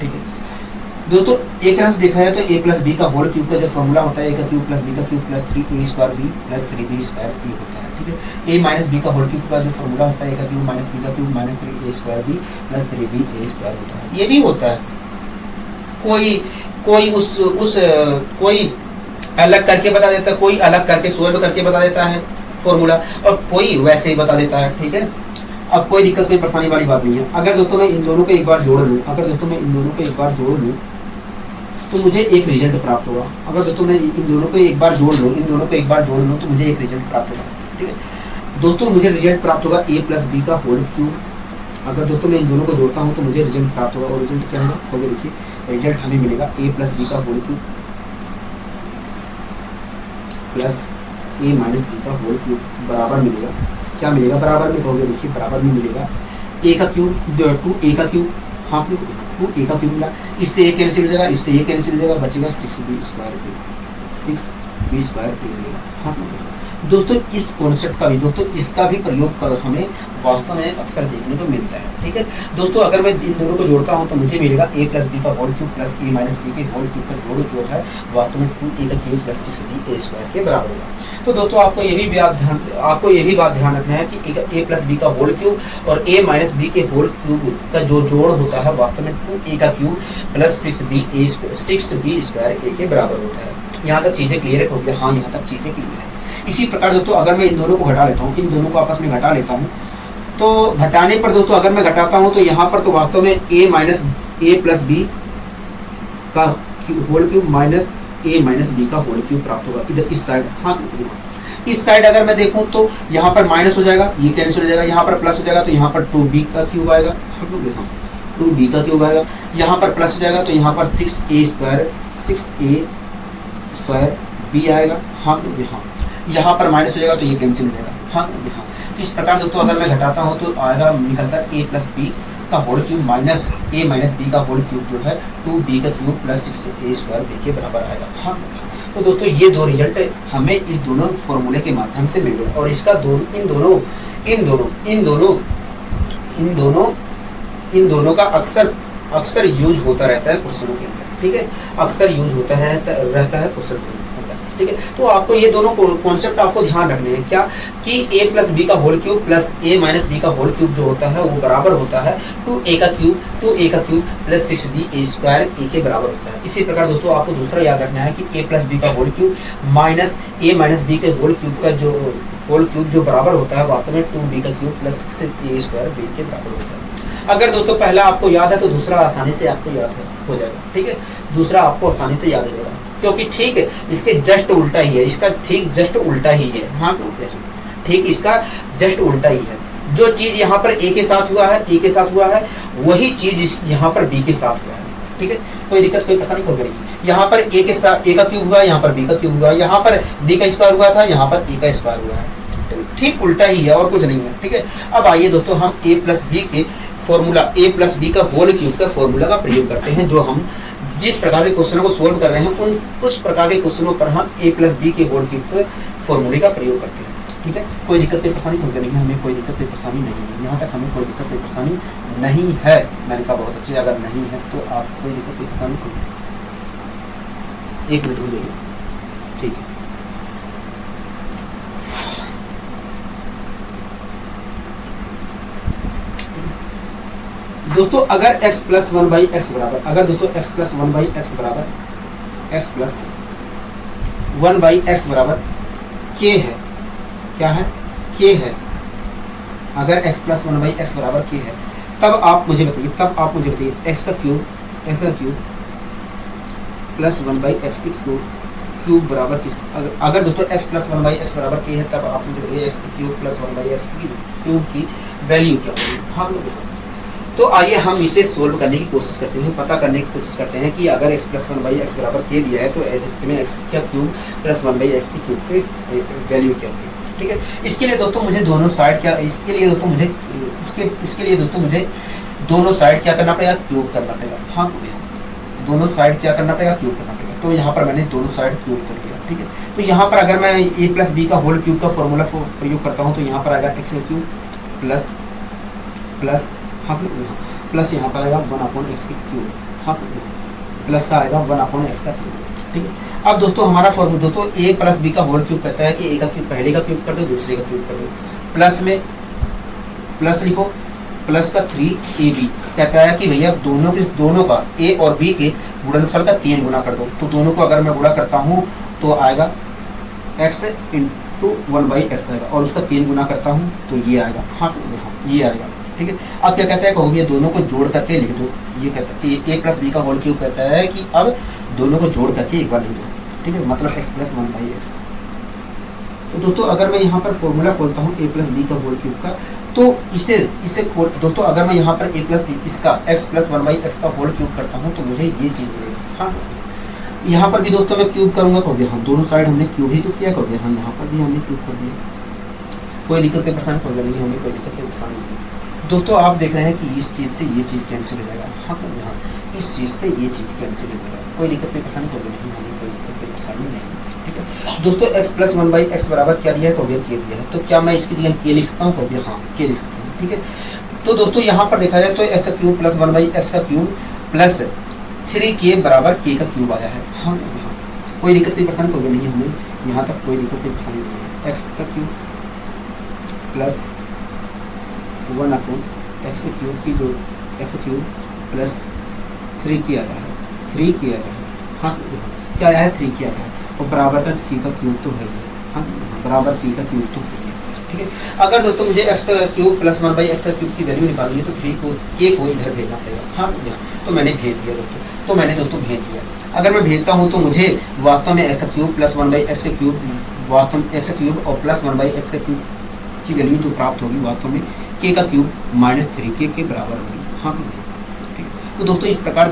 ठीक है दोस्तों, एक तरह से देखा है तो a प्लस बी का होल क्यूब का जो फॉर्मूला होता है a का क्यूब प्लस b का cube plus 3a² b plus 3b² होता है। ठीक है, a माइनस बी का होल क्यूब का जो फॉर्मूला होता है a का क्यूब माइनस b का cube minus 3a² b plus 3ba² होता है। ये भी होता है, कोई अलग करके बता देता है, कोई अलग करके सोल्व करके बता देता है फॉर्मूला, और कोई वैसे ही बता देता है। ठीक है, अब कोई दिक्कत कोई परेशानी वाली बात नहीं है। अगर दोस्तों मैं इन दोनों को एक बार जोड़ लूँ तो मुझे एक रिजल्ट प्राप्त होगा। अगर दोस्तों मैं इन दोनों को एक बार जोड़ लूँ तो मुझे एक रिजल्ट प्राप्त होगा। ठीक है दोस्तों, मुझे रिजल्ट प्राप्त होगा a प्लस बी का होल क्यूब। अगर दोस्तों मैं इन दोनों को जोड़ता हूँ तो मुझे रिजल्ट प्राप्त होगा, और रिजल्ट क्या होगा? देखिए, रिजल्ट हमें मिलेगा a प्लस बी का whole cube plus a minus B का होल क्यूब बराबर मिलेगा। क्या मिलेगा बराबर में? कहोगे देखिए, बराबर में मिलेगा a का क्यूब 2a का क्यूब। हाँ, 2a का क्यूब मिला, इससे a कैंसिल हो जाएगा, इससे a कैंसिल हो जाएगा, बचेगा 6b² मिलेगा। हाँ, दोस्तों इस कॉन्सेप्ट का भी दोस्तों इसका भी प्रयोग हमें वास्तव में अक्सर देखने को मिलता है। ठीक है दोस्तों, अगर मैं इन दोनों को जोड़ता हूं तो मुझे मिलेगा a प्लस बी का होल क्यूब प्लस ए माइनस बी के होल क्यूब का जोड़ जो है वास्तव में 2a का cube plus 6b a square के बराबर होगा। तो दोस्तों आपको ये भी बात ध्यान रखना है कि a प्लस बी का होल क्यूब और a माइनस बी के होल क्यूब का जो जोड़ होता है वास्तव में 2a का cube plus 6b square a के बराबर होता है। यहाँ तक चीजें क्लियर हो गया? हाँ, यहाँ तक चीजें क्लियर है। इसी प्रकार दोस्तों अगर मैं इन दोनों को घटा लेता हूँ, इन दोनों को आपस में घटा लेता हूँ, तो घटाने पर दोस्तों अगर मैं घटाता हूँ तो यहाँ पर तो वास्तव में a प्लस बी का whole cube minus a minus B का होल क्यूब प्राप्त होगा इधर इस साइड। हाँ, इस साइड अगर मैं देखूं तो यहाँ पर माइनस हो जाएगा, ये कैंसिल हो जाएगा, यहाँ पर प्लस हो जाएगा तो यहाँ पर 2b का क्यूब आएगा। हाँ, 2b का क्यूब आएगा, यहाँ पर प्लस हो जाएगा तो यहाँ पर 6a स्क्वायर b आएगा। हाँ, यहाँ पर माइनस हो जाएगा तो ये कैंसिल हो जाएगा। हाँ, तो इस प्रकार दोस्तों अगर मैं घटाता हूँ तो आएगा निकलकर a प्लस बी का whole cube minus a minus B का होल क्यूब जो है 2b का cube plus 6a square b के बराबर आएगा। हाँ, तो दोस्तों ये दो रिजल्ट हमें इस दोनों फॉर्मूले के माध्यम से मिल गए और इसका इन दोनों का अक्सर यूज होता रहता है क्वेश्चनों के अंदर। ठीक है, अक्सर यूज होता है रहता है क्वेश्चन के अंदर। ठीक है, तो आपको ये दोनों कॉन्सेप्ट आपको ध्यान रखने हैं क्या कि a प्लस बी का whole cube plus a minus B का होल क्यूब जो होता है वो बराबर होता है 2a का cube plus 6b square a के बराबर होता है। इसी प्रकार दोस्तों आपको दूसरा याद रखना है कि a प्लस बी का whole cube minus a minus B के होल क्यूब का जो होल क्यूब जो बराबर होता है वास्तव में 2b का cube plus 6a square b के बराबर होता है। अगर दोस्तों पहला आपको याद है तो दूसरा आसानी से आपको याद हो जाएगा। ठीक है, दूसरा आपको आसानी से याद हो जाएगा क्योंकि ठीक है इसके जस्ट उल्टा ही है, इसका ठीक जस्ट उल्टा ही है। हाँ, ठीक इसका जस्ट उल्टा ही है। जो चीज यहाँ पर a के साथ हुआ है वही चीज यहाँ पर b के साथ हुआ है। ठीक है, कोई दिक्कत कोई परेशानी हो गई। यहाँ पर a के साथ a का क्यूब हुआ, यहाँ पर b का क्यूब हुआ, यहाँ पर b का स्क्वायर हुआ था, यहाँ पर a का स्क्वायर हुआ है। ठीक उल्टा ही है और कुछ नहीं है। ठीक है, अब आइए दोस्तों हम a प्लस बी के फॉर्मूला a प्लस बी का होल क्यूब का फॉर्मूला का प्रयोग करते हैं। जो हम जिस प्रकार के क्वेश्चनों को सोल्व कर रहे हैं उस प्रकार के क्वेश्चनों पर हम a प्लस बी के होल क्यूब के फॉर्मूले का प्रयोग करते हैं। ठीक है, कोई दिक्कत कोई परेशानी होगी नहीं, हमें कोई दिक्कत कोई परेशानी नहीं है। यहाँ तक हमें कोई दिक्कत कोई परेशानी नहीं है। मैंने कहा बहुत अच्छे, अगर नहीं है तो आप कोई दिक्कत कोई परेशानी होगी। 1 मिनट रुक जाइए। ठीक है दोस्तों, अगर x प्लस 1 बाई एक्स बराबर, अगर दोस्तों x प्लस 1 बाई एक्स बराबर x प्लस 1 बाई एक्स बराबर k है, क्या है? k है। अगर x प्लस 1 बाई एक्स बराबर k है तब आप मुझे बताइए x का क्यूब प्लस 1 बाई एक्स की क्यूब बराबर किस? अगर दोस्तों x प्लस 1 बाई एक्स बराबर k है तब आप मुझे बताइए x की क्यूब प्लस 1 बाई एक्स की क्यूब की वैल्यू क्या होगी? हाँ, तो आइए हम इसे सोल्व करने की कोशिश करते हैं, पता करने की कोशिश करते हैं कि अगर x प्लस 1 बाई एक्स बराबर k दिया है तो ऐसे स्थिति में x का क्यूब प्लस 1 बाई एक्स की क्यूब की वैल्यू क्या होगी। ठीक है, इसके लिए दोस्तों मुझे दोनों साइड दोनों साइड क्या करना पड़ेगा? क्यूब करना पड़ेगा। हाँ, दोनों साइड क्या करना पड़ेगा? क्यूब करना पड़ेगा। तो यहाँ पर मैंने दोनों साइड क्यूब कर लिया। ठीक है, तो यहाँ पर अगर मैं a प्लस बी का होल क्यूब का फॉर्मूला प्रयोग करता हूँ तो यहाँ पर आएगा x का क्यूब प्लस हाँ प्लस यहाँ पर आएगा 1/x की क्यूब। हाँ, प्लस का आएगा 1/x का क्यूब। ठीक है, अब दोस्तों हमारा फॉर्मूला दोस्तों a प्लस बी का होल क्यूब कहता है कि a का क्यूब पहले का क्यूब कर दो, दूसरे का क्यूब कर दो। प्लस में प्लस लिखो, प्लस का 3ab कहता है कि भैया दोनों का a और b के गुणनफल का 3 गुना कर दो। तो दोनों को अगर मैं गुणा करता हूँ तो आएगा x इंटू 1/x आएगा और उसका 3 गुना करता हूँ तो ये आएगा। हाँ, ये आएगा। ठीक है, अब क्या कहता है कहोगे दोनों को जोड़ करके लिख दो। ये कहता है a प्लस बी का होल क्यूब कहता है कि अब दोनों को जोड़ करके एक बार लिख दो। ठीक है, मतलब x प्लस 1/x। तो दोस्तों अगर मैं यहाँ पर फॉर्मूला खोलता हूँ a प्लस बी का होल क्यूब का तो इसे दोस्तों अगर मैं यहाँ पर a प्लस इसका x प्लस 1/x का होल क्यूब करता हूँ तो मुझे ये चीज़ मिलेगी। हाँ, यहाँ पर भी दोस्तों मैं क्यूब करूँगा कहोगे हाँ दोनों साइड हमने क्यूब ही तो किया कहोगे हाँ यहाँ पर भी हमने क्यूब कर दिया। कोई दिक्कत कोई परेशानी होगा नहीं, हमें कोई दिक्कत कोई परेशानी नहीं। दोस्तों आप देख रहे हैं कि इस चीज़ से ये चीज़ कैंसिल हो जाएगा। हाँ, इस चीज़ से ये चीज़ कैंसिल हो जाएगा। कोई दिक्कत कोई परेशानी होगी नहीं, हमें कोई दिक्कत कोई परेशानी नहीं। ठीक है दोस्तों, x प्लस 1/x बराबर क्या दिया है, तो भैया k दिया है, तो क्या मैं इसकी जगह k लिख सकता हूँ, तो भैया हाँ k लिख सकते हैं। ठीक है, तो दोस्तों यहाँ पर देखा जाए तो x का क्यूब प्लस 1/x का क्यूब प्लस 3k बराबर k का क्यूब आया है। हाँ कोई दिक्कत कोई परेशानी तो नहीं है, हमें यहाँ तक कोई दिक्कत कोई परेशानी नहीं है। x का क्यूब प्लस 1/x के क्यूब की जो x क्यूब प्लस 3k आया है, 3k आया है। हाँ क्या आया है, 3k आया है, और बराबर का k का क्यूब तो है ही। हाँ बराबर k का क्यूब तो है ही। ठीक है, अगर दोस्तों मुझे x का क्यूब प्लस 1/x का क्यूब की वैल्यू निकालनी है तो 3 को k को इधर भेजना पड़ेगा। हाँ तो मैंने भेज दिया दोस्तों, तो मैंने दोस्तों भेज दिया। अगर मैं भेजता हूँ तो मुझे वास्तव में x क्यूब प्लस 1/x के क्यूब, वास्तव में x क्यूब और प्लस 1/x के क्यूब की वैल्यू जो प्राप्त होगी वास्तव में k का क्यूब माइनस 3k के बराबर होगी। हाँ ठीक, तो दोस्तों इस प्रकार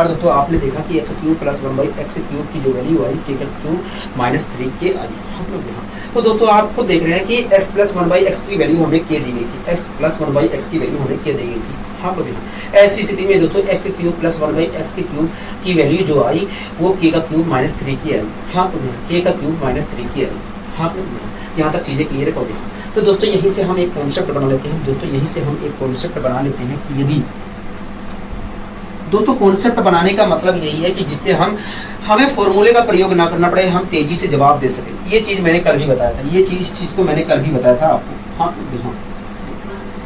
दोस्तों आपने देखा कि x cube plus 1/x cube की जो वैल्यू आई k का क्यूब माइनस 3k आई। हम लोग यहाँ तो दोस्तों आपको देख रहे हैं कि x प्लस 1/x की वैल्यू हमें k दी गई थी, x प्लस 1/x की वैल्यू हमें k दी गई थी। हाँ लोग यहाँ ऐसी स्थिति में दोस्तों x क्यूब प्लस 1/x के क्यूब की वैल्यू जो आई वो k का क्यूब माइनस 3k आई। हाँ तो k का क्यूब माइनस 3k आई। हाँ लोग यहाँ तक चीजें क्लियर है। तो दोस्तों यहीं से हम एक कॉन्सेप्ट बना लेते हैं, दोस्तों यहीं से हम एक कॉन्सेप्ट बना लेते हैं कि यदि दोस्तों कॉन्सेप्ट बनाने का मतलब यही है कि जिससे हमें फॉर्मूले का प्रयोग ना करना पड़े, हम तेजी से जवाब दे सकें। ये चीज मैंने कल भी बताया था, इस चीज को मैंने कल भी बताया था आपको। हाँ हाँ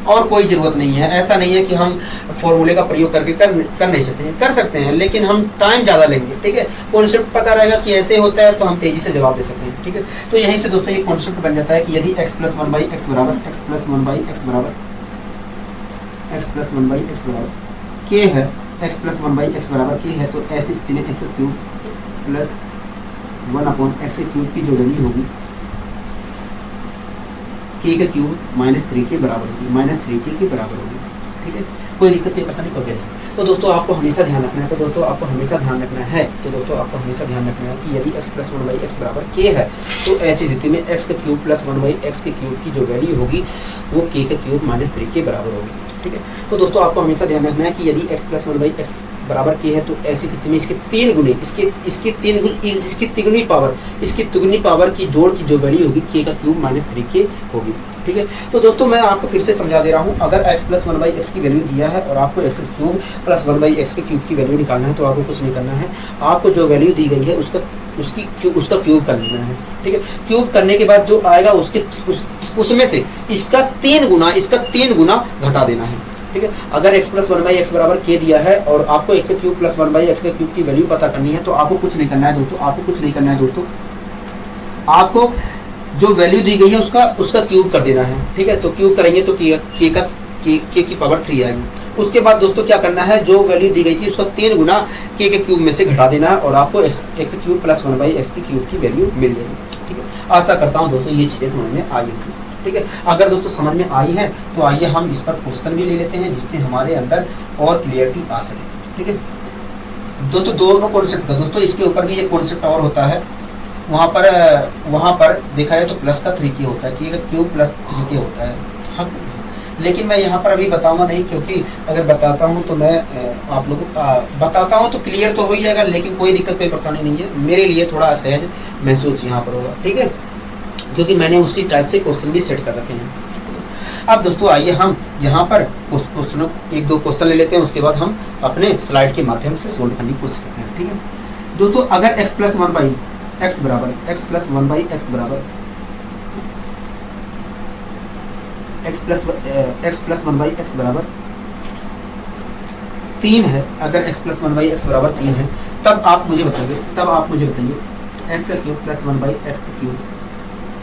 और कोई जरूरत नहीं है, ऐसा नहीं है कि हम फॉर्मूले का प्रयोग करके कर नहीं सकते हैं, कर सकते हैं लेकिन हम टाइम ज़्यादा लेंगे। ठीक है, कॉन्सेप्ट पता रहेगा कि ऐसे होता है तो हम तेजी से जवाब दे सकते हैं। ठीक है, तो यहीं से दोस्तों ये कॉन्सेप्ट बन जाता है कि यदि x प्लस 1/x बराबर k है, x प्लस 1/x बराबर k है, तो ऐसी स्थिति में x cube plus 1/x cube की जो वैल्यू होगी k का क्यूब माइनस 3k बराबर होगी, माइनस 3k के बराबर होगी। ठीक है, कोई दिक्कत नहीं, परेशानी कोई नहीं। तो दोस्तों आपको हमेशा ध्यान रखना है, तो दोस्तों आपको हमेशा ध्यान रखना है कि यदि x प्लस 1/x बराबर k है तो ऐसी स्थिति में x का क्यूब प्लस 1/x के क्यूब की जो वैल्यू होगी वो k का क्यूब माइनस 3k बराबर होगी। ठीक है, तो दोस्तों आपको हमेशा ध्यान रखना है कि यदि x प्लस 1/x बराबर k है तो ऐसी स्थिति में इसके 3 गुने इसकी तिगुनी पावर की जोड़ की जो वैल्यू होगी k का क्यूब माइनस 3k होगी। ठीक है, तो दोस्तों मैं आपको फिर से समझा दे रहा हूँ, अगर x प्लस 1/x की वैल्यू दिया है और आपको x क्यूब प्लस 1/x के क्यूब की वैल्यू निकालना है तो आपको कुछ नहीं करना है, आपको जो वैल्यू दी गई है उसका क्यूब कर लेना है। ठीक है, क्यूब करने के बाद जो आएगा उसमें से इसका 3 गुना घटा देना है। ठीक है, अगर x प्लस 1/x बराबर k दिया है और आपको x क्यूब प्लस 1/x के क्यूब की वैल्यू पता करनी है तो आपको कुछ नहीं करना है दोस्तों, आपको जो वैल्यू दी गई है उसका क्यूब कर देना है। ठीक है, तो क्यूब करेंगे तो k की पावर 3 आएगी। उसके बाद दोस्तों क्या करना है, जो वैल्यू दी गई थी उसका 3 गुना k के क्यूब में से घटा देना है और आपको x क्यूब प्लस 1/x की क्यूब की वैल्यू मिल जाएगी। ठीक है, आशा करता हूँ दोस्तों ये चीज़ें समझ में आई होंगी। ठीक है, अगर दोस्तों समझ में आई है तो आइए हम इस पर क्वेश्चन भी ले लेते हैं जिससे हमारे अंदर और क्लियरिटी आ सके। ठीक है दोस्तों, दोनों कॉन्सेप्ट का दोस्तों इसके ऊपर भी एक कॉन्सेप्ट और होता है, वहाँ पर देखा जाए तो प्लस का 3k होता है, k का क्यूब प्लस 3k होता है। हाँ, लेकिन मैं यहाँ पर अभी बताऊंगा नहीं, क्योंकि अगर बताता हूँ तो मैं आप लोगों को बताता हूँ तो क्लियर तो हो ही जाएगा, लेकिन कोई दिक्कत कोई परेशानी नहीं है, मेरे लिए थोड़ा असहज महसूस यहाँ पर होगा। ठीक है, क्योंकि मैंने उसी टाइप से क्वेश्चन भी सेट कर रखे हैं। अब दोस्तों आइए हम यहाँ पर क्वेश्चनों 1-2 क्वेश्चन ले लेते हैं, उसके बाद हम अपने स्लाइड के माध्यम से सोल्व करने की कोशिश करते हैं। ठीक है दोस्तों, अगर x प्लस 1/x बराबर x प्लस 1/x बराबर तीन है, अगर x प्लस 1/x बराबर 3 है तब आप मुझे बताइए x cube plus 1/x cube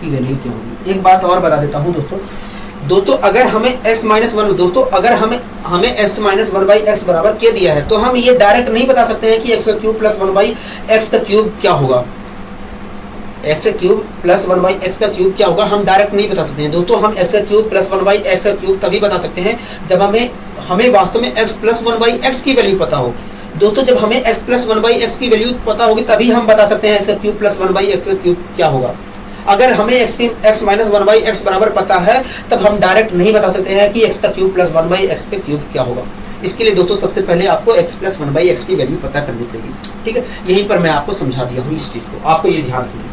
की वैल्यू क्या होगी। एक बात और बता देता हूँ दोस्तों अगर हमें x माइनस 1 अगर हमें x माइनस 1/x बराबर k दिया है तो हम ये डायरेक्ट नहीं बता सकते हैं कि x का क्यूब प्लस 1/x का क्यूब क्या होगा। x क्यूब प्लस 1/x का क्यूब क्या होगा हम डायरेक्ट नहीं बता सकते हैं दोस्तों। हम x क्यूब प्लस 1/x का क्यूब तभी बता सकते हैं जब हमें वास्तव में x प्लस 1/x की वैल्यू पता हो। दोस्तों जब हमें x प्लस 1/x की वैल्यू पता होगी तभी हम बता सकते हैं x क्यूब प्लस 1/x का क्यूब क्या होगा। अगर हमें x माइनस 1/x बराबर पता है तब हम डायरेक्ट नहीं बता सकते हैं कि x का क्यूब प्लस 1/x का क्यूब क्या होगा। इसके लिए दोस्तों सबसे पहले आपको x plus one by x की वैल्यू पता करनी पड़ेगी, ठीक है। यहीं पर मैं आपको समझा दिया हूँ इस चीज को, आपको ये ध्यान रखना है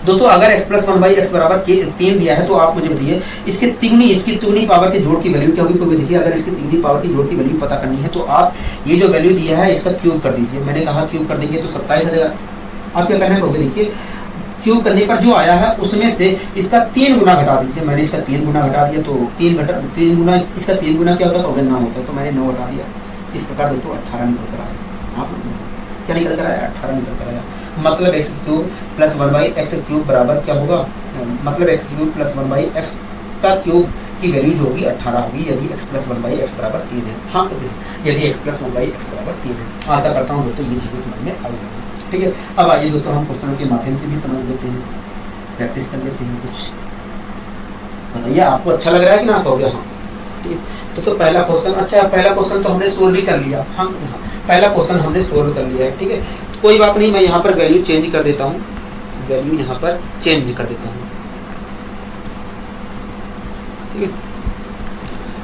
दोस्तों। अगर x plus one by x बराबर 3 दिया है तो आप मुझे बताइए इसकी तिगुनी पावर के जोड़ की वैल्यू क्या होगी। कोई देखिए, अगर इसकी तिगुनी पावर की जोड़ की वैल्यू पता करनी है तो आप ये जो वैल्यू दिया है इसका क्यूब कर दीजिए। मैंने कहा क्यूब कर देंगे तो 27 आ जाएगा। आप क्या करना है, देखिए क्यूब करने पर जो आया है उसमें से इसका 3 गुना घटा दीजिए। मैंने इसका 3 गुना घटा दिया तो 3 गुना इसका 3 गुना क्या होता है, 9 होता है, तो मैंने 9 घटा दिया। इस प्रकार दोस्तों 18 निकल कर आया। आप क्या निकल कर आया, 18 निकल कर आया। मतलब x cube plus one by x cube बराबर क्या होगा, मतलब x cube plus one by x का क्यूब की वैल्यू जो होगी 18 होगी यदि x plus one by x बराबर 3 है। हाँ, यदि x plus one by x बराबर 3 है। आशा करता हूँ दोस्तों ये चीजें समझ में आ गई, ठीक है। अब आइए दोस्तों हम क्वेश्चनों के माध्यम से भी समझ लेते हैं, प्रैक्टिस कर लेते हैं कुछ। बताइए आपको अच्छा लग रहा है कि ना, कहोगे हाँ, ठीक है। तो पहला क्वेश्चन, अच्छा पहला क्वेश्चन तो हमने सोल्व भी कर लिया। हाँ, पहला क्वेश्चन हमने सोल्व कर लिया है, ठीक है। तो कोई बात नहीं, मैं यहाँ पर वैल्यू चेंज कर देता हूँ, वैल्यू यहाँ पर चेंज कर देता हूँ, ठीक है।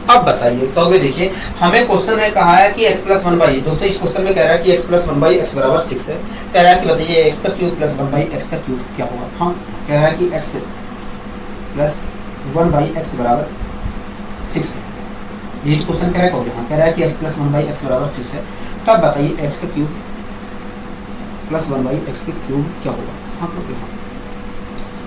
अब बताइए, कहोगे देखिए हमें क्वेश्चन में कहा है कि x प्लस वन बाई, दोस्तों इस क्वेश्चन में कह रहा है कि x plus one by x बराबर 6 है। कह रहा है कि बताइए x का cube plus one by x का क्यूब क्या होगा। हाँ, कह रहा है कि x plus one by x बराबर 6 है। यही तो क्वेश्चन कह रहा है, कहोगे हाँ, कह रहा है कि x plus one by x बराबर 6 है। तब बताइए x का cube plus one by x का क्यूब क्या होगा। हाँ, कहोगे हाँ,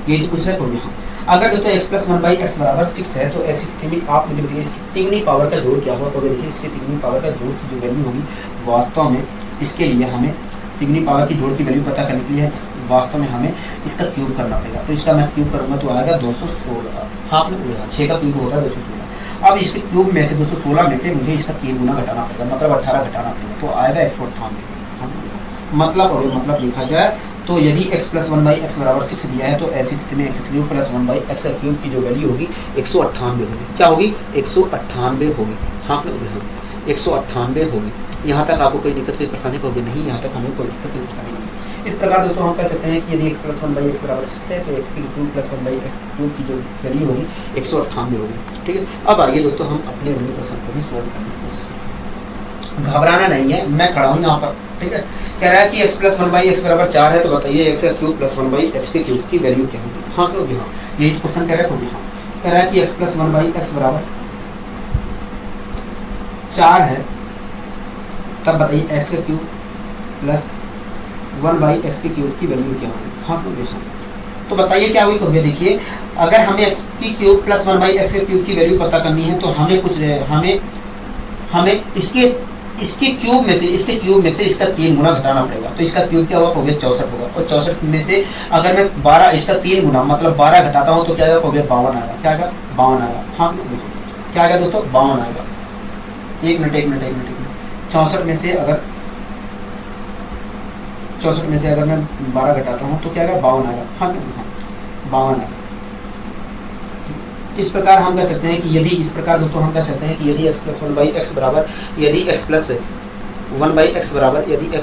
यही तो पूछ रहा है, कहोगे हाँ। अगर दोस्तों x plus one by x बराबर 6 है तो ऐसी स्थिति में आप मुझे बताइए इसकी तिगुनी पावर का जोड़ क्या होगा। तो देखिए इसकी तिगुनी पावर का जोड़ की जो वैल्यू होगी वास्तव में, इसके लिए हमें तिगुनी पावर की जोड़ की वैल्यू पता करने के लिए वास्तव में हमें इसका क्यूब करना पड़ेगा। तो इसका मैं क्यूब करूंगा तो आएगा 216। हाँ, आपने बोला 6 का क्यूब होता है 216। अब इसके क्यूब में से 216 में से मुझे इसका 3 गुना घटाना पड़ेगा, मतलब 18 घटाना पड़ेगा, तो आएगा 198। मतलब देखा जाए तो यदि x plus one by x बराबर 6 दिया है तो ऐसी स्थिति में x cube plus one by x cube की जो वैल्यू होगी 198 होगी। क्या होगी, 198 होगी। हाँ, 198 होगी। यहाँ तक आपको कोई दिक्कत कोई परेशानी होगी नहीं, यहाँ तक हमें कोई दिक्कत कोई परेशानी नहीं। इस प्रकार दोस्तों हम कह सकते हैं कि यदि x plus one by x बराबर 6 है तो x cube plus one by x cube की जो वैल्यू होगी 198 होगी, ठीक है। अब आइए दोस्तों हम अपने अगले क्वेश्चन को भी सोल्व करने की कोशिश करते हैं। घबराना नहीं है, मैं खड़ा हूँ यहाँ पर, ठीक है। कह रहा है कि x plus one by x बराबर 4 है तो बताइए x cube plus one by x के क्यूब की वैल्यू क्या होगी। हाँ, कहोगे हाँ, यही क्वेश्चन कह रहा है, कहोगे हाँ। कह रहा है कि x plus one by x बराबर 4 है, तब बताइए x cube plus one by x के क्यूब की वैल्यू क्या होगी। हाँ, कहोगे हाँ। तो बताइए क्या होगी, कहोगे देखिए अगर हमें x की cube plus one by x के क्यूब की वैल्यू पता करनी है तो हमें कुछ हमें इसके क्यूब में से इसका 3 गुना घटाना पड़ेगा। तो इसका क्यूब क्या होगा, कहोगे 64 होगा। और 64 में से अगर मैं 12 इसका 3 गुना मतलब 12 घटाता हूँ तो क्या आएगा, कहोगे 52 आएगा। क्या आएगा, 52 आएगा। हाँ, देखो क्या आएगा दोस्तों, 52 आएगा। एक मिनट 64 में से अगर 64 में मैं 12 घटाता हूँ तो क्या आएगा, 52 आएगा। हाँ, 52 आएगा। इस प्रकार हम कह सकते हैं कि यदि इस प्रकार दोस्तों हम कह सकते हैं कि यदि x plus one by x बराबर यदि x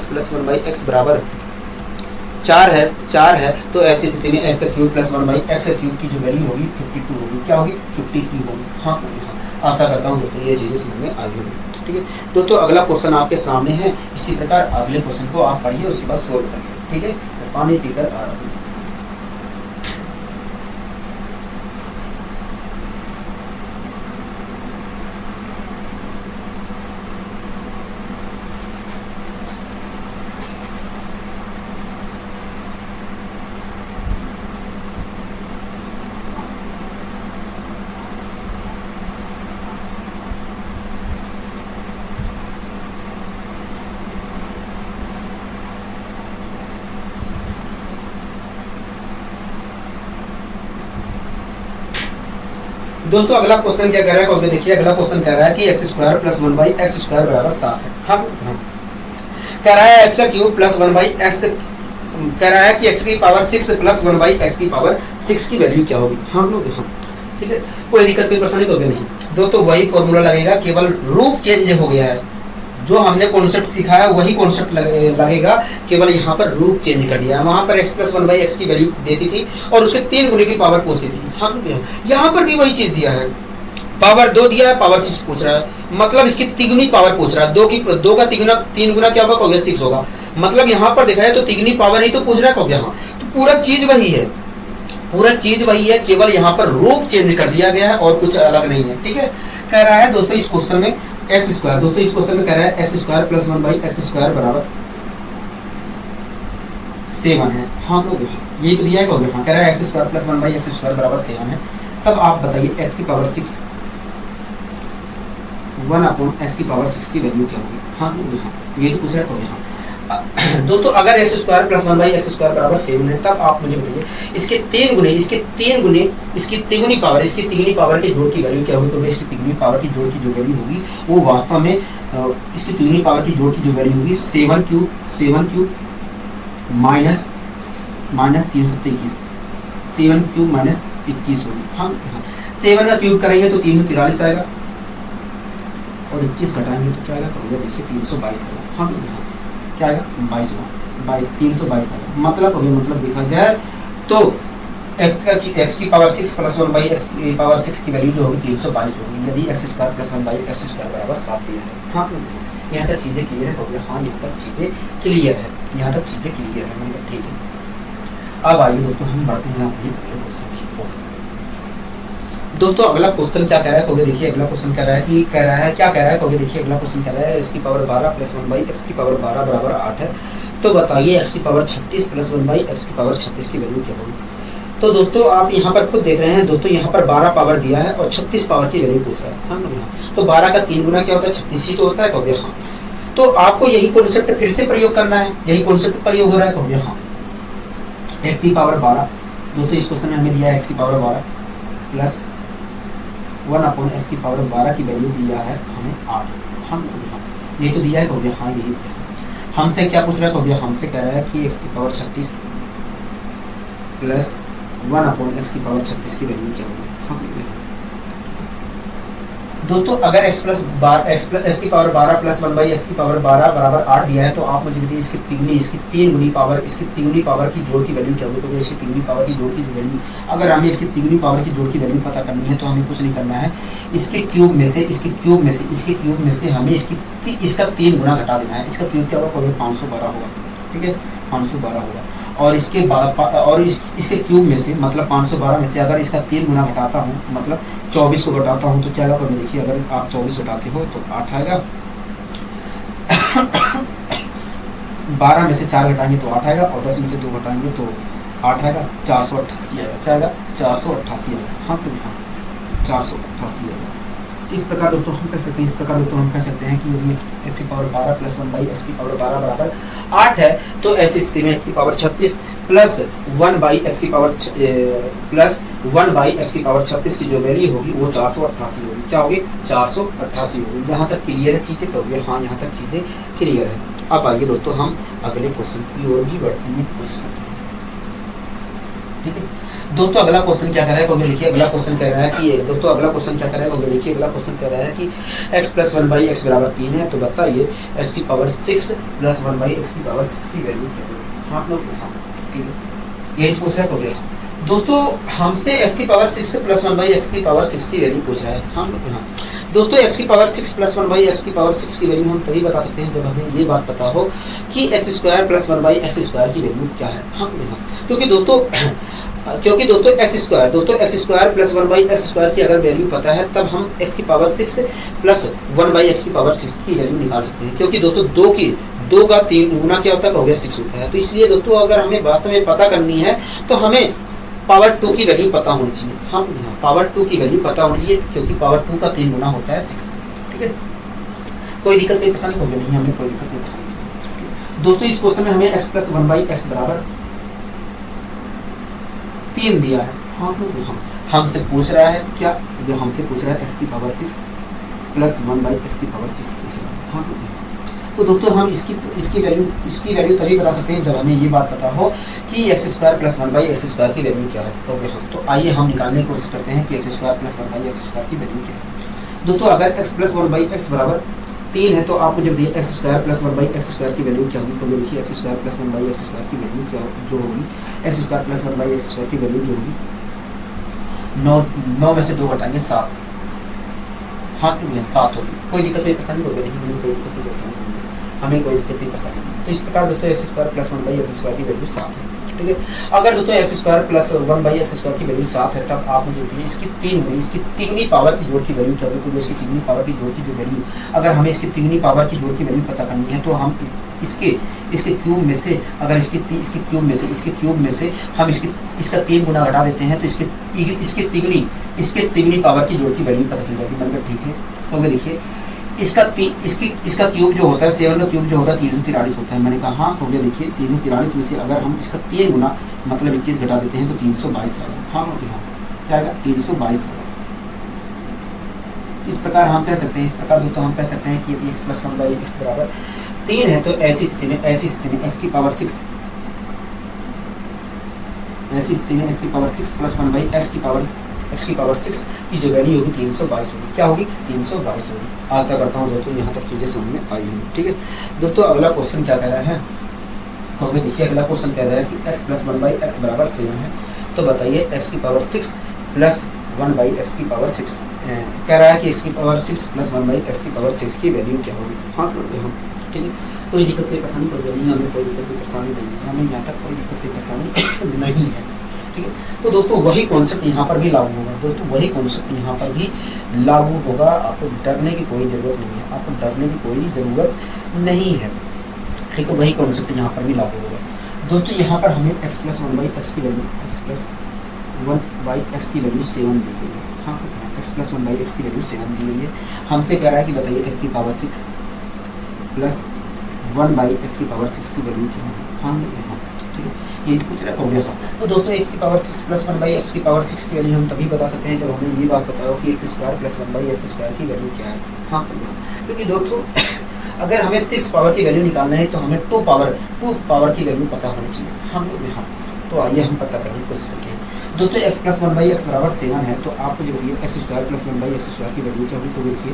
plus one by x बराबर 4 है तो ऐसी स्थिति में x cube plus one by x cube की जो वैल्यू होगी 52 होगी। क्या होगी, 52 होगी। हाँ, आशा करता हूँ दोस्तों ये चीज़ें समझ में आ गई होगी, ठीक है। दोस्तों अगला क्वेश्चन आपके सामने है, इसी प्रकार अगले क्वेश्चन को आप पढ़िए, उसके बाद सोल्व करिए, ठीक है। पानी पीकर आ रहा हूँ। दोस्तों अगला क्वेश्चन क्या कह रहा है, देखिए अगला क्वेश्चन कह रहा है कि x square plus one by x square बराबर 7 है। हाँ, कह रहा है एक्स का cube plus one by x, कह रहा है कि एक्स की power 6 plus one by x की पावर 6 की वैल्यू क्या होगी। हाँ, हाँ, ठीक है, कोई दिक्कत कोई परेशानी होगी नहीं। दोस्तों वही फॉर्मूला लगेगा, केवल रूप चेंज हो गया है। जो हमने कॉन्सेप्ट सिखाया वही कॉन्सेप्ट लगेगा, केवल यहाँ पर रूप चेंज कर दिया है। वहाँ पर x plus one by x की वैल्यू देती थी और उसके 3 गुने की पावर पूछती थी। हाँ, यहाँ पर भी वही चीज दिया है। पावर 2 दिया है, पावर 6 पूछ रहा है, मतलब इसकी तिगुनी पावर पूछ रहा है। 2 का तिगुना 3 गुना क्या होगा, हो गया 6 होगा। मतलब यहाँ पर देखा है तो तिगुनी पावर ही तो पूछ रहा है, हो गया हाँ। तो पूरा चीज वही है, पूरा चीज वही है, केवल यहाँ पर रूप चेंज कर दिया गया है और कुछ अलग नहीं है। ठीक है, कह रहा है दोस्तों इस क्वेश्चन में एक्स स्क्वायर, दोस्तों इस क्वेश्चन में कह रहा है x square plus 1 by x square बराबर 7 है। हाँ लोग ये तो दिया है, हाँ कह रहा है x square plus 1 by x square बराबर 7 है। तब आप बताइए एक्स की पावर 6 1 अपॉन एक्स की पावर 6 की वैल्यू क्या होगी। हाँ लोग हाँ ये तो पूछ रहा है, हाँ दोस्तों अगर x square plus 1 by x square बराबर 7 है, तब आप मुझे बताइए इसके 3 गुने इसकी तिगुनी पावर के जोड़ की वैल्यू क्या होगी। तो इसकी तिगुनी पावर की जोड़ की जो वैल्यू होगी वो वास्तव में इसकी तिगुनी पावर की जोड़ की जो वैल्यू होगी 7 क्यूब माइनस 321, 7 क्यूब माइनस 21 होगी। हम 7 का क्यूब करेंगे तो 343 आएगा और 21 घटाएंगे तो क्या आएगा, देखिए 322 आएगा। हम क्या आएगा 322 आएगा। मतलब हो गया, मतलब देखा जाए तो एक्स की पावर 6 प्लस 1 बाई एक्स की पावर 6 की वैल्यू जो होगी 322 होगी, यदि x square plus 1 by x square बराबर 7 दिया है। हाँ यहाँ तक चीजें क्लियर है, हो गया हाँ यहाँ तक चीजें क्लियर है, यहाँ तक चीजें क्लियर है, मतलब ठीक है। अब आइए दोस्तों हम बढ़ते हैं अपने अगले क्वेश्चन की ओर। दोस्तों अगला क्वेश्चन क्या कह रहा है, कहोगे देखिए अगला क्वेश्चन कह रहा है कि क्या कह रहा है, कहोगे देखिए अगला क्वेश्चन कह रहा है एक्स की पावर 12 प्लस 1 बाई एक्स की पावर 12 बराबर 8 है। तो बताइए एक्स की पावर 36 प्लस 1 बाई एक्स की पावर 36 की वैल्यू क्या होगी। तो दोस्तों आप यहाँ पर खुद देख रहे हैं दोस्तों, यहाँ पर 12 पावर दिया है और 36 पावर की वैल्यू पूछ रहा है। हाँ तो 12 का 3 गुना क्या होता है 36 ही तो होता है, कहोगे हाँ। तो आपको यही कॉन्सेप्ट फिर से प्रयोग करना है, यही कॉन्सेप्ट प्रयोग हो रहा है, कहोगे हाँ। एक्स की पावर 12 दोस्तों इस क्वेश्चन में हमें दिया है एक्स की पावर 12 प्लस 1 अपॉन एक्स की पावर 12 की वैल्यू दिया है हमें 8। हम ये तो दिया है, कहोगे हाँ यही दिया है। हमसे क्या पूछ रहा है, कहोगे हमसे कह रहा है कि एक्स की पावर 36 प्लस 1 अपॉन एक्स की पावर 36 की वैल्यू क्या होगी। दोस्तों अगर एक्स की पावर 12 प्लस 1 बाई एक्स की पावर 12 बराबर 8 दिया है, तो आप मुझे बताइए इसकी तीन गुनी पावर की जोड़ की वैल्यू क्या होगी। तो इसकी तिगुनी पावर की जोड़ की वैल्यू, अगर हमें इसकी तिगुनी पावर की जोड़ की वैल्यू पता करनी है तो हमें कुछ नहीं करना है, इसके क्यूब में से हमें इसका 3 गुना घटा देना है। इसका क्यूब क्या होगा, 512 होगा, ठीक है 512 होगा। और इसके क्यूब में से मतलब 512 में से अगर इसका 3 गुना घटाता हूँ, मतलब 24 को घटाता हूँ तो क्या होगा, देखिए अगर आप 24 घटाते हो तो 8 आएगा 12 में से 4 घटाएंगे तो 8 आएगा और 10 में से 2 घटाएंगे तो 8 आएगा, 488 आएगा। क्या आएगा 488 आएगा। हाँ तो हाँ 488 आएगा। तो इस प्रकार दोस्तों हम कह सकते हैं कि यदि एक्स की पावर 12 प्लस 1 बाई एक्स की पावर 12 बराबर 8 है, तो ऐसी स्थिति में एक्स की पावर 36 प्लस 1 बाई एक्स की पावर 36 की जो वैल्यू होगी वो 488 होगी। क्या होगी 488 होगी। यहाँ तक क्लियर है चीजें, कहोगे हाँ यहाँ तक चीजें क्लियर है। अब आइए दोस्तों हम अगले क्वेश्चन की ओर भी बढ़ने की कोशिश करते हैं, ठीक है। दोस्तों अगला क्वेश्चन क्या कह रहा है, कहोगे देखिए अगला क्वेश्चन कह रहा है कि x प्लस 1 बाई एक्स बराबर 3 है। तो बताइए x की पावर 6 प्लस 1 बाई एक्स की पावर 6 की वैल्यू क्या होगी। हाँ लोग ठीक है यही पूछ रहा है, कहोगे दोस्तों हमसे x की पावर 6 प्लस 1 बाई एक्स की पावर 6 की वैल्यू पूछ रहा है। हाँ हाँ दोस्तों x की पावर 6 प्लस 1 बाई एक्स की पावर 6 की वैल्यू हम तभी बता सकते हैं जब हमें ये बात पता हो कि x square plus 1 by x square की वैल्यू क्या है। हाँ क्योंकि दोस्तों x square plus 1 by x square की अगर वैल्यू पता है तब हम x की पावर 6 प्लस 1 बाई एक्स की पावर 6 की वैल्यू निकाल सकते हैं। क्योंकि दोस्तों 2 का 3 गुना क्या होता है, हो गया 6 होता है। तो इसलिए दोस्तों अगर हमें वास्तव में पता करनी है तो हमें पावर 2 की वैल्यू पता होनी चाहिए। हाँ पावर 2 की वैल्यू पता होनी चाहिए क्योंकि पावर 2 का 3 गुना होता है 6, ठीक है। कोई दिक्कत कोई परेशानी होगी नहीं, हमें कोई दिक्कत कोई परेशानी। दोस्तों इस क्वेश्चन में हमें x प्लस 1 बाई एक्स बराबर 3 दिया है। हाँ हमसे पूछ रहा है क्या, जो हमसे पूछ रहा है x की पावर 6 प्लस 1 बाई एक्स की पावर 6 पूछ रहा है। हाँ तो दोस्तों हम इसकी वैल्यू तभी बता सकते हैं जब हमें ये बात पता हो कि x square plus 1 by x square की वैल्यू क्या है। तो आइए हम निकालने की कोशिश करते हैं कि x square plus 1 by x square की वैल्यू क्या है। दोस्तों अगर x प्लस 1 बाई एक्स बराबर 3 है तो आप मुझे बताइए x square plus 1 by x square की वैल्यू क्या होगी। तो देखिए x square plus 1 by x square की वैल्यू क्या जो होगी, x square plus 1 by x square की वैल्यू जो होगी 9 में से 2 घटाएंगे 7, हाँ क्यों भैया 7 होगी, कोई दिक्कत कोई परेशानी होगी नहीं, हमें कोई दिक्कत कोई परेशानी नहीं है, हमें कोई दिक्कत कोई परेशानी नहीं। तो इस प्रकार दोस्तों एक्स स्क्वायर प्लस 1/x² की वैल्यू 7 है। ठीक है, अगर दोस्तों एक्स स्क्वायर प्लस 1/x² की वैल्यू 7 है, तब आप मुझे बताइए इसकी इसकी तिगुनी पावर की जोड़ की वैल्यू क्या होगी। इसकी तिगुनी पावर की जोड़ की जो वैल्यू, अगर हमें इसकी तिगुनी पावर की जोड़ की वैल्यू पता करनी है तो हम इसके क्यूब में से, अगर इसके क्यूब में से हम इसका 3 गुना घटा देते हैं तो इसके तिगुनी पावर की जोड़ की वैल्यू पता चल जाएगी। मतलब ठीक है, तो देखिए इसका क्यूब जो होता है 7 का क्यूब जो होता है 343 होता है। मैंने कहा हाँ, हो गया। देखिए 343 में से अगर हम इसका 3 गुना मतलब 21 घटा देते हैं तो 322 आएगा। हाँ क्या आएगा, 322 आएगा। इस प्रकार हम कह सकते हैं, दोस्तों हम कह सकते हैं कि यदि x प्लस 1/x बराबर 3 है तो ऐसी स्थिति में x की पावर 6 प्लस 1/x की पावर 6 की जो वैल्यू होगी 322 होगी। क्या होगी, 322 होगी। आशा करता हूँ दोस्तों यहाँ तक चीजें समझ में आई होंगी। ठीक है दोस्तों, अगला क्वेश्चन क्या कह रहा है, तो हमें देखिए अगला क्वेश्चन कह रहा है कि x प्लस 1/x बराबर 7 है, तो बताइए x की पावर 6 प्लस 1/x की पावर 6 कह रहा है कि x की पावर 6 प्लस 1/x की पावर 6 की वैल्यू क्या होगी। हाँ ठीक है, कोई दिक्कत कोई परेशानी कोई नहीं, हमें कोई दिक्कत कोई परेशानी नहीं है, हमें यहाँ तक कोई दिक्कत कोई परेशानी नहीं है। ठीक है, तो दोस्तों वही कॉन्सेप्ट यहाँ पर भी लागू होगा। दोस्तों वही कॉन्सेप्ट यहाँ पर भी लागू होगा, आपको डरने की कोई ज़रूरत नहीं है, आपको डरने की कोई ज़रूरत नहीं है। ठीक है, वही कॉन्सेप्ट यहाँ पर भी लागू होगा। दोस्तों यहाँ पर हमें x प्लस 1/x की वैल्यू की वैल्यू 7 दी गई है। हाँ, x प्लस 1/x की वैल्यू 7 दी गई है। हमसे कह रहा है कि बताइए x की पावर 6 प्लस 1/x की पावर 6 की वैल्यू क्या होगी। हाँ ठीक है, ये पूछ रहा है। तो दोस्तों x की पावर 6 प्लस 1/x की पावर 6 की वैल्यू हम तभी बता सकते हैं जब हमें ये बात बताओ कि x स्क्वायर प्लस 1/x² की वैल्यू क्या है। हाँ, क्योंकि दोस्तों अगर हमें 6 पावर की वैल्यू निकालना है तो हमें 2 पावर की वैल्यू पता होनी चाहिए। हाँ, तो आइए हम पता करने की कोशिश करते हैं। दोस्तों x प्लस 1/x बराबर 7 है, तो आपको जो बताइए x स्क्वायर प्लस 1/x² की वैल्यू क्या होगी। तो देखिए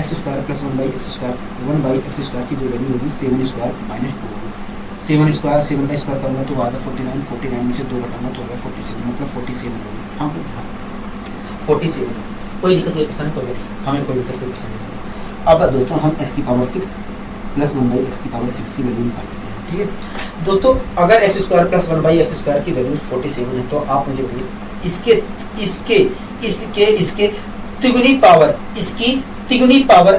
x स्क्वायर प्लस 1/x² की जो वैल्यू होगी 7 स्क्वायर माइनस 2 होगी। 7 का स्क्वायर करूँगा तो आधा 49 में से 2 घटाऊंगा तो होगा 47, मतलब 47 होगी। हाँ 47, कोई दिक्कत कोई परेशानी होगी, हमें कोई दिक्कत कोई परेशानी नहीं। अब दोस्तों हम x की पावर 6 प्लस 1/x की पावर 6 की वैल्यू निकाल लेते हैं। ठीक है दोस्तों, अगर x स्क्वायर प्लस 1/x² की वैल्यू 47 है तो आप मुझे बताइए इसके तिगुनी पावर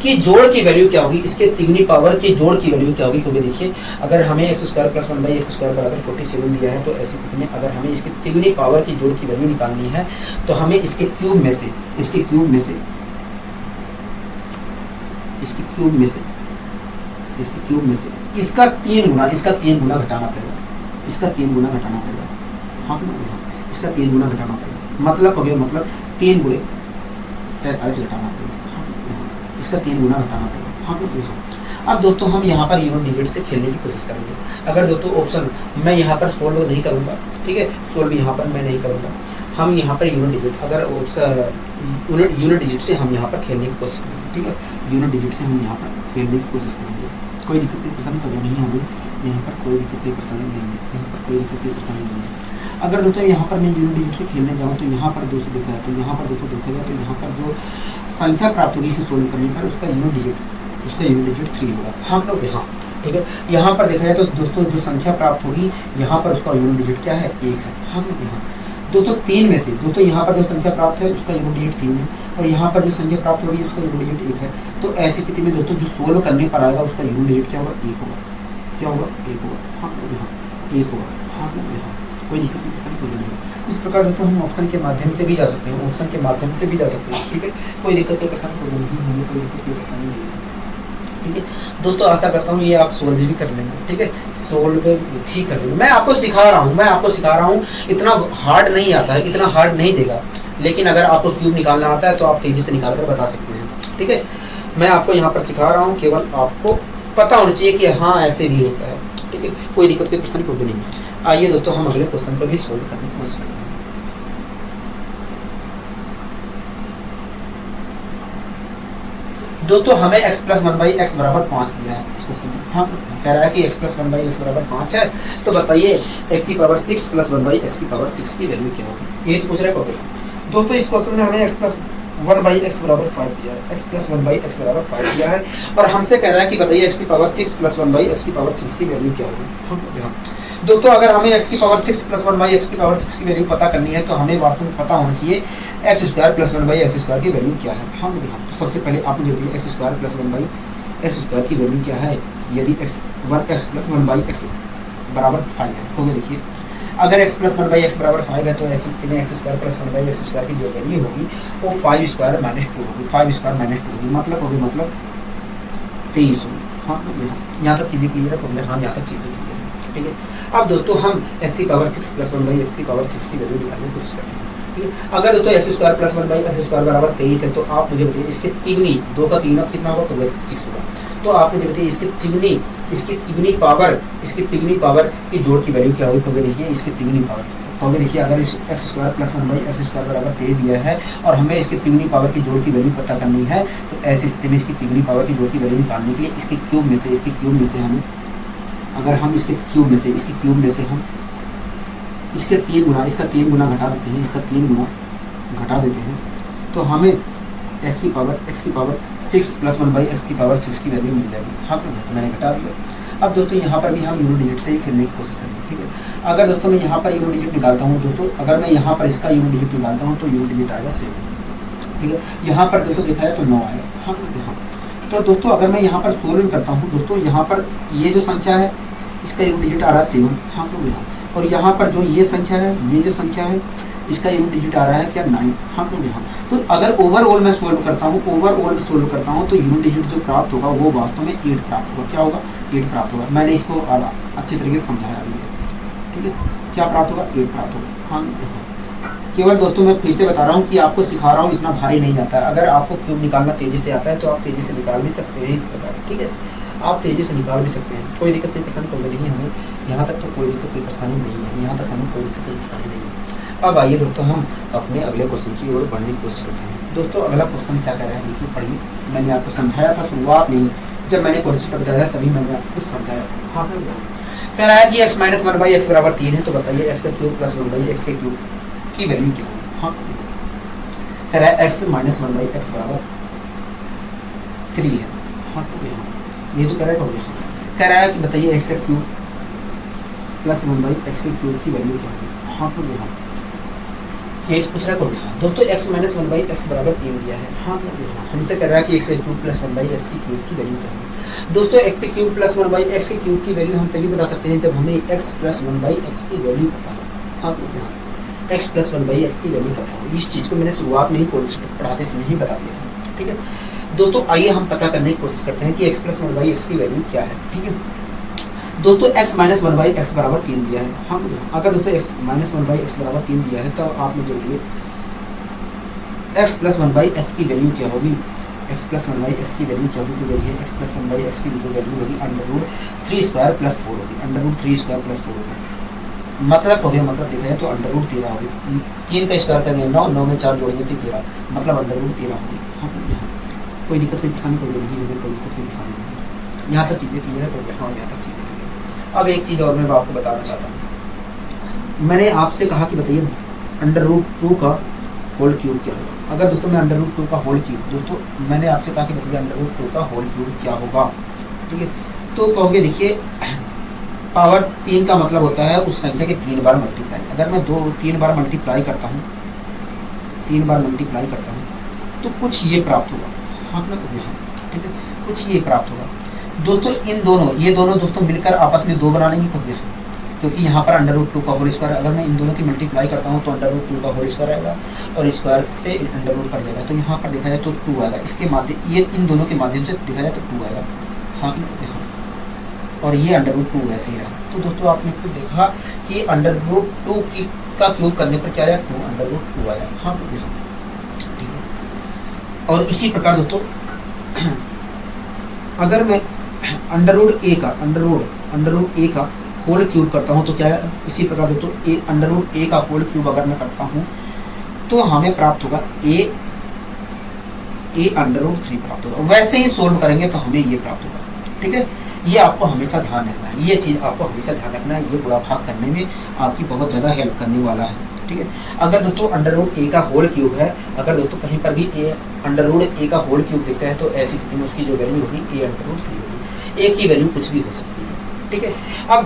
की जोड़ की वैल्यू क्या होगी। इसके तिगुनी पावर की जोड़ की वैल्यू क्या होगी। क्योंकि देखिए अगर हमें x स्क्वायर प्लस 1/x² बराबर 47 दिया है तो ऐसी स्थिति में अगर हमें इसकी तिगुनी पावर की जोड़ की वैल्यू निकालनी है तो हमें इसके क्यूब में से इसका 3 गुना घटाना पड़ेगा। इसका 3 गुना घटाना पड़ेगा। हाँ, इसका 3 गुना घटाना पड़ेगा। मतलब हो गया, मतलब 3 गुणे 47 घटाना पड़ेगा। इसका 3 गुना घटाना पड़ेगा। हाँ, अब दोस्तों हम यहाँ पर यूनिट डिजिट से खेलने की कोशिश करेंगे। अगर दोस्तों ऑप्शन मैं यहाँ पर सोल्व नहीं करूँगा, ठीक है, सोल्व यहाँ पर मैं नहीं करूँगा, हम यहाँ पर यूनिट डिजिट, अगर यूनिट डिजिट से हम यहाँ पर खेलने की कोशिश करेंगे। ठीक है, यूनिट डिजिट से हम यहाँ पर खेलने की कोशिश करेंगे। कोई दिक्कत की परेशानी तो नहीं होगी, यहाँ पर कोई दिक्कत की परेशानी नहीं है, यहाँ पर कोई दिक्कत की परेशानी नहीं है। अगर दोस्तों यहाँ पर मैं यूनिट डिजिट से खेलने जाऊँ तो यहाँ पर दोस्तों देखा जाए तो यहाँ पर दोस्तों देखा जाए तो यहाँ पर जो संख्या प्राप्त होगी इसे सोल्व करने पर उसका यूनिट डिजिट 3 होगा। हाँ लोग, यहाँ ठीक है, यहाँ पर देखा जाए तो दोस्तों जो संख्या प्राप्त होगी यहाँ पर उसका यूनिट डिजिट क्या है, 1 है। हाँ लोग, यहाँ दोस्तों 3 में से दोस्तों यहाँ पर जो संख्या प्राप्त है उसका यूनिट डिजिट 3 है और यहाँ पर जो संख्या प्राप्त होगी उसका यूनिट डिजिट 1 है। तो ऐसी स्थिति में दोस्तों जो सोल्व करने पर आएगा उसका यूनिट डिजिट क्या होगा, 1 होगा। क्या होगा, 1 होगा। हाँ यहाँ 1 होगा। हाँ यहाँ कोई दिक्कत नहीं, पसंद कोई नहीं है। इस प्रकार दोस्तों हम ऑप्शन के माध्यम से भी जा सकते हैं, ठीक है, कोई दिक्कत कोई पसंद कोई नहीं है, कोई दिक्कत कोई पसंद नहीं है। ठीक है दोस्तों, आशा करता हूँ ये आप सोल्व भी कर लेंगे। ठीक है, सोल्व भी कर लेंगे। मैं आपको सिखा रहा हूँ, इतना हार्ड नहीं आता है, इतना हार्ड नहीं देगा, लेकिन अगर आपको क्यूब निकालना आता है तो आप तेजी से निकाल कर बता सकते हैं। ठीक है, मैं आपको यहाँ पर सिखा रहा हूँ, केवल आपको पता होना चाहिए कि हाँ ऐसे भी होता है। ठीक है, कोई दिक्कत कोई प्रश्न कोई नहीं। आइए दोस्तों हम अगले क्वेश्चन को भी सोल्व करने की कोशिश करते हैं। दोस्तों हमें x प्लस 1/x बराबर 5 दिया है इस क्वेश्चन में। हाँ, कह रहा है कि x प्लस 1/x बराबर 5 है, तो बताइए x की पावर 6 प्लस 1/x की पावर 6 की वैल्यू क्या होगी। ये तो पूछ रहा है। दोस्तों इस क्वेश्चन में हमें x प्लस 1/x बराबर 5 दिया है, x प्लस 1/x बराबर 5 दिया है, और हमसे कह रहा है कि बताइए x की पावर 6 प्लस 1/x की पावर 6 की वैल्यू क्या होगी। दोस्तों अगर हमें x की पावर 6 प्लस 1/x की पावर 6 की वैल्यू पता करनी है तो हमें वास्तव में पता होना चाहिए x square plus 1/x square की वैल्यू क्या है। हम तो सबसे पहले आप मुझे बताइए x square plus 1/x square की वैल्यू क्या है। यदि x प्लस 1/x बराबर 5 है तो देखिए अगर x प्लस 1/x बराबर 5 है तो ऐसी स्थिति में x square plus 1/x square की जो वैल्यू होगी वो 5 स्क्वायर माइनस 2 होगी, 5 स्क्वायर माइनस 2 होगी, मतलब होगी मतलब 23 होगी। हाँ यहाँ तक चीज़ें क्लियर है। हाँ यहाँ तक चीज़ें क्लियर है, ठीक है। अब दोस्तों हम x की पावर 6 प्लस 1/x की पावर 6 की वैल्यू निकालने की कोशिश करते हैं, ठीक है। अगर दोस्तों x square plus 1/x square बराबर 23 है तो आप मुझे बताइए इसके तिगुनी, 2 का 3 कितना होगा तो 6 होगा, तो आप मुझे बताइए इसकी तिगुनी पावर की जोड़ की वैल्यू क्या होगी। कभी देखिए इसकी तिगुनी पावर, कभी देखिए अगर इस x square plus 1/x square बराबर 23 दिया है और हमें इसकी तिगुनी पावर की जोड़ की वैल्यू पता करनी है तो ऐसी स्थिति में इसकी तिगुनी पावर की जोड़ की वैल्यू निकालने के लिए इसके क्यूब में से हमें, अगर हम इसके क्यूब में से हम इसके 3 गुना, इसका 3 गुना घटा देते हैं, इसका 3 गुना घटा देते हैं तो हमें x की पावर 6 प्लस 1/x की पावर 6 की वैल्यू मिल जाएगी। हाँ तो मैंने घटा दिया। अब दोस्तों यहाँ पर भी हम यूनिट डिजिट से ही करने की कोशिश करेंगे, ठीक है। अगर दोस्तों मैं यहाँ पर यूनिट डिजिट निकालता हूँ दोस्तों, अगर मैं यहाँ पर इसका यूनिट डिजिट निकालता हूँ तो यूनिट डिजिट आएगा 7, ठीक है। यहाँ पर दोस्तों देखा है तो 9 आएगा। हाँ तो दोस्तों अगर मैं यहाँ पर सोल्व करता हूँ दोस्तों, यहाँ पर ये जो संख्या है इसका यूनिट डिजिट आ रहा है 7। हाँ तो यहाँ और यहाँ पर जो ये संख्या है इसका यूनिट डिजिट आ रहा है क्या 9। हाँ तो यहाँ तो अगर ओवरऑल मैं सोल्व करता हूँ तो यूनिट डिजिट जो प्राप्त होगा वो वास्तव में 8 प्राप्त होगा। क्या होगा 8 प्राप्त होगा। मैंने इसको अच्छी तरीके से समझाया अभी, ठीक है। क्या प्राप्त होगा 8 प्राप्त होगा। हाँ केवल दोस्तों मैं फिर से बता रहा हूँ कि आपको सिखा रहा हूँ, इतना भारी नहीं जाता है। अगर आपको क्यूब निकालना तेजी से आता है तो आप तेजी से निकाल भी सकते हैं इस प्रकार, ठीक है। आप तेजी से निकाल भी सकते हैं, कोई दिक्कत कोई परेशानी तो नहीं है हमें। यहाँ तक तो कोई दिक्कत कोई परेशानी नहीं है, यहाँ तक हमें कोई दिक्कत कोई परेशानी नहीं है। अब आइए दोस्तों हम अपने अगले क्वेश्चन की ओर बढ़ने की कोशिश करते हैं। दोस्तों अगला क्वेश्चन क्या कह रहा है देखिए, पढ़िए। मैंने आपको समझाया था शुरुआत में, जब मैंने क्वेश्चन बताया तभी मैंने आपको समझाया। हाँ कह रहा है कि x माइनस 1/x बराबर 3 है तो बताइए x का क्यूब प्लस 1/x के क्यूब की वैल्यू क्या होगी। हाँ कह रहा है x माइनस 1/x बराबर 3 है। हाँ ये तो कह रहा है कह रहा है कि बताइए x का क्यूब प्लस 1/x के क्यूब की वैल्यू क्या होगी। हाँ तो यहाँ ये तो पूछ रहा है दोस्तों x माइनस 1/x बराबर 3 दिया है। हाँ हमसे कह रहा है कि x का क्यूब प्लस 1/x की क्यूब की वैल्यू क्या होगी। दोस्तों x के क्यूब प्लस 1/x के क्यूब की वैल्यू हम तभी बता सकते हैं जब हमें x प्लस 1/x की वैल्यू पता हो। हाँ x प्लस 1/x की वैल्यू पता हो। इस चीज़ को मैंने शुरुआत में ही कॉन्सेप्ट पढ़ाते समय ही बता दिया था, ठीक है। दोस्तों आइए हम पता करने की कोशिश करते हैं कि x प्लस 1/x की वैल्यू क्या है, ठीक है। दोस्तों x माइनस 1/x बराबर 3 दिया है। हाँ अगर दोस्तों x माइनस 1/x बराबर 3 दिया है तो आप मुझे बताइए x प्लस 1/x की वैल्यू क्या होगी। x प्लस 1/x की वैल्यू क्या होगी, तो देखिए x प्लस 1/x की जो वैल्यू होगी √3 स्क्वायर प्लस 4 होगी, √3 स्क्वायर प्लस 4 होगी। मतलब हो गया, मतलब देखा जाए तो √13 होगी। 3 का स्क्वायर करेंगे 9, 9 में 4 जोड़ेंगे तो 13, मतलब √13 होगी। हाँ कोई दिक्कत कोई परेशानी कोई नहीं होगी, कोई दिक्कत कोई परेशानी नहीं। यहाँ तक चीज़ें क्लियर है, कोई हाँ यहाँ तक चीज़ें। अब एक चीज़ और मैं आपको बताना चाहता हूँ। मैंने आपसे कहा कि बताइए √2 का होल क्यूब क्या होगा। अगर दोस्तों मैं √2 का होल क्यूब, दोस्तों मैंने आपसे कहा कि बताइए √2 का होल क्यूब क्या होगा, ठीक है। तो कहोगे देखिए पावर 3 का मतलब होता है उस संख्या के 3 बार मल्टीप्लाई। अगर मैं 3 बार मल्टीप्लाई करता हूँ, 3 बार मल्टीप्लाई करता हूँ तो कुछ ये प्राप्त होगा। हाँ ठीक है, कुछ ये प्राप्त होगा। दोस्तों ये दोनों दोस्तों मिलकर आपस में 2 बना लेंगे कभी, क्योंकि यहाँ पर √2 का होल स्क्वायर, अगर मैं इन दोनों की मल्टीप्लाई करता हूँ तो √2 का होल स्क्वायर आएगा और स्क्वायर से √ कट जाएगा, तो यहाँ पर देखा जाए तो 2 आएगा। इसके माध्यम ये इन दोनों के माध्यम से देखा जाए तो 2 आएगा। हाँ और ये √2 ऐसे ही रहा। तो दोस्तों आपने खुद देखा कि √2 का क्यूब करने पर क्या आया, 2 आया। हाँ ठीक है। और इसी प्रकार दोस्तों अगर मैं √a का होल क्यूब करता हूँ तो क्या है, इसी प्रकार दोस्तों √a का होल क्यूब अगर मैं करता हूँ तो हमें प्राप्त होगा a √3 प्राप्त होगा। वैसे ही सोल्व करेंगे तो हमें ये प्राप्त होगा, ठीक है। ये आपको हमेशा ध्यान रखना है, ये चीज़ आपको हमेशा ध्यान रखना है। ये गुणा भाग करने में आपकी बहुत ज़्यादा हेल्प करने वाला है, ठीक है। अगर दोस्तों अंडर रूट ए का होल क्यूब है, अगर दोस्तों कहीं पर भी ए अंडर रूट ए का होल क्यूब दिखता है तो ऐसी स्थिति में उसकी जो वैल्यू होगी ए अंडर रूट 3 होगी। ए की वैल्यू कुछ भी हो सकती है, ठीक है। अब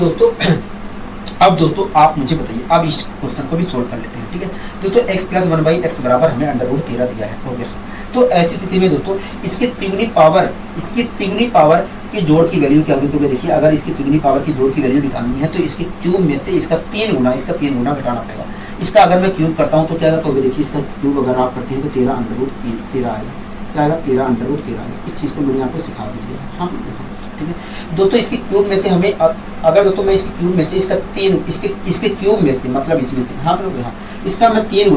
दोस्तों आप मुझे बताइए, अब इस क्वेश्चन को भी सोल्व कर लेते हैं, ठीक है। दोस्तों x प्लस 1/x बराबर हमें अंडर रूट 13 दिया है, हो गया। तो ऐसी स्थिति में दोस्तों इसकी तिगुनी पावर के जोड़ की वैल्यू क्या होगी? क्योंकि देखिए अगर इसकी तिगुनी पावर की जोड़ की वैल्यू निकालनी है तो इसके क्यूब में से इसका 3 गुना घटाना पड़ेगा। इसका अगर मैं क्यूब करता हूँ तो क्या आएगा? तो देखिए इसका क्यूब अगर आप करते हैं तो 13 अंडर रूट 13 आएगा। क्या आएगा? 13 अंडर रूट 13 आएगा। इस चीज़ को मैंने आपको सिखा भी दिया। हाँ, ठीक है दोस्तों। इसके क्यूब में से हमें अगर दोस्तों मैं इसके क्यूब में से इसके क्यूब में से मतलब इसमें से हाँ इसका मैं 3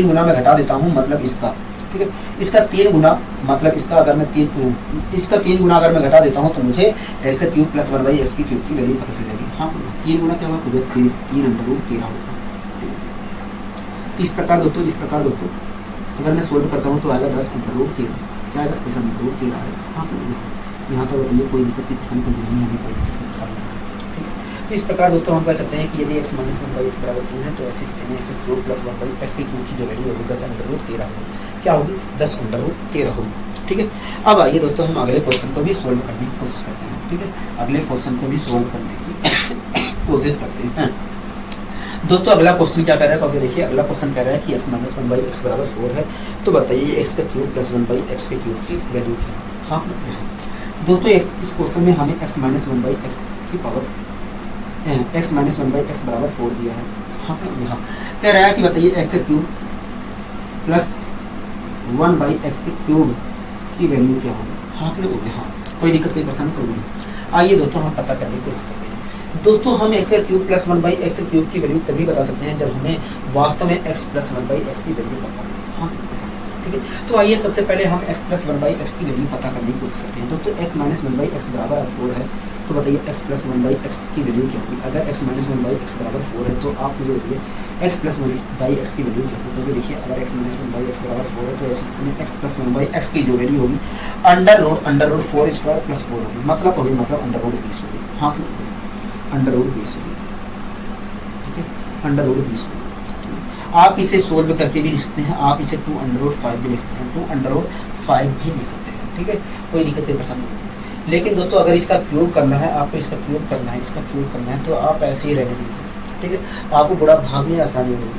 गुना मैं घटा देता हूँ, मतलब इसका, ठीक है। इसका 3 गुना मतलब इसका अगर मैं 3 गुना अगर मैं घटा देता हूँ तो मुझे एक्स क्यूब प्लस 1/x की क्यूब की वैल्यू पता चल जाएगी। हाँ, 3 गुना क्या होगा? 3 अंडर रूट 13 होगा। इस प्रकार दोस्तों अगर मैं सोल्व करता हूँ तो आएगा 10 अंडर रूट 13। क्या आएगा? 10 अंडर रूट 13 आएगा। हाँ, यहाँ तक बताइए कोई दिक्कत की पसंद नहीं है, कोई दिक्कत की पसंद नहीं है। तो इस प्रकार दोस्तों हम कह सकते हैं कि यदि x माइनस 1/x बराबर 3 है तो ऐसी स्थिति में x क्यूब प्लस 1/x की क्यूब की जो वैल्यू होगी 10 अंडर रूट 13 होगी। क्या होगी? 10 अंडर रूट 13 होगी, ठीक है। अब आइए दोस्तों हम अगले क्वेश्चन को भी सोल्व करने की कोशिश करते हैं, ठीक है। अगले क्वेश्चन को भी सोल्व करने की कोशिश करते हैं दोस्तों। अगला क्वेश्चन क्या कह रहा है? देखिए अगला क्वेश्चन कह रहा है कि x माइनस 1/x बराबर 4 है, तो बताइए x का क्यूब प्लस 1/x के क्यूब की वैल्यू क्या है? हाँ दोस्तों इस क्वेश्चन में हमें x माइनस 1/x की पावर x माइनस 1/x बराबर 4 दिया है। हाँ, यहाँ कह रहा है कि बताइए x क्यूब प्लस 1/x के क्यूब की वैल्यू क्या होगी? हाँ, हाँ, कोई दिक्कत कोई परेशानी होगी। आइए दोस्तों हम पता करने की कोशिश करते हैं। दोस्तों हम x cube plus 1/x cube की वैल्यू तभी बता सकते हैं जब हमें वास्तव में x प्लस 1/x की वैल्यू पता है। हाँ, ठीक है। तो आइए सबसे पहले हम x प्लस 1/x की वैल्यू पता करने की कोशिश करते हैं। दोस्तों x माइनस 1/x बराबर 4 है, तो बताइए x प्लस 1/x की वैल्यू क्या होगी? अगर x माइनस 1/x बराबर 4 है तो आप मुझे बताइए x प्लस 1/x की वैल्यू क्या होगी? क्योंकि देखिए अगर x माइनस 1/x बराबर 4 है तो ऐसी स्थिति में x प्लस 1/x की जो वैल्यू होगी अंडर रूट 4 स्क्वायर प्लस 4 होगी, मतलब अंडर रूट 20 होगी। हाँ, अंडर रूट 20 होगी, ठीक है। अंडर रूट 20 होगी। आप इसे सोल्व करके भी लिख सकते हैं, आप इसे 2 अंडर रूट 5 भी लिख सकते हैं, 2 अंडर रूट 5 भी लिख सकते हैं, ठीक है। कोई दिक्कत कोई परेशानी नहीं है। लेकिन दोस्तों अगर इसका क्यूब करना है, आपको इसका क्यूब करना है तो आप ऐसे ही रहने दीजिए, ठीक है। आपको गुणा भाग में आसानी होगी,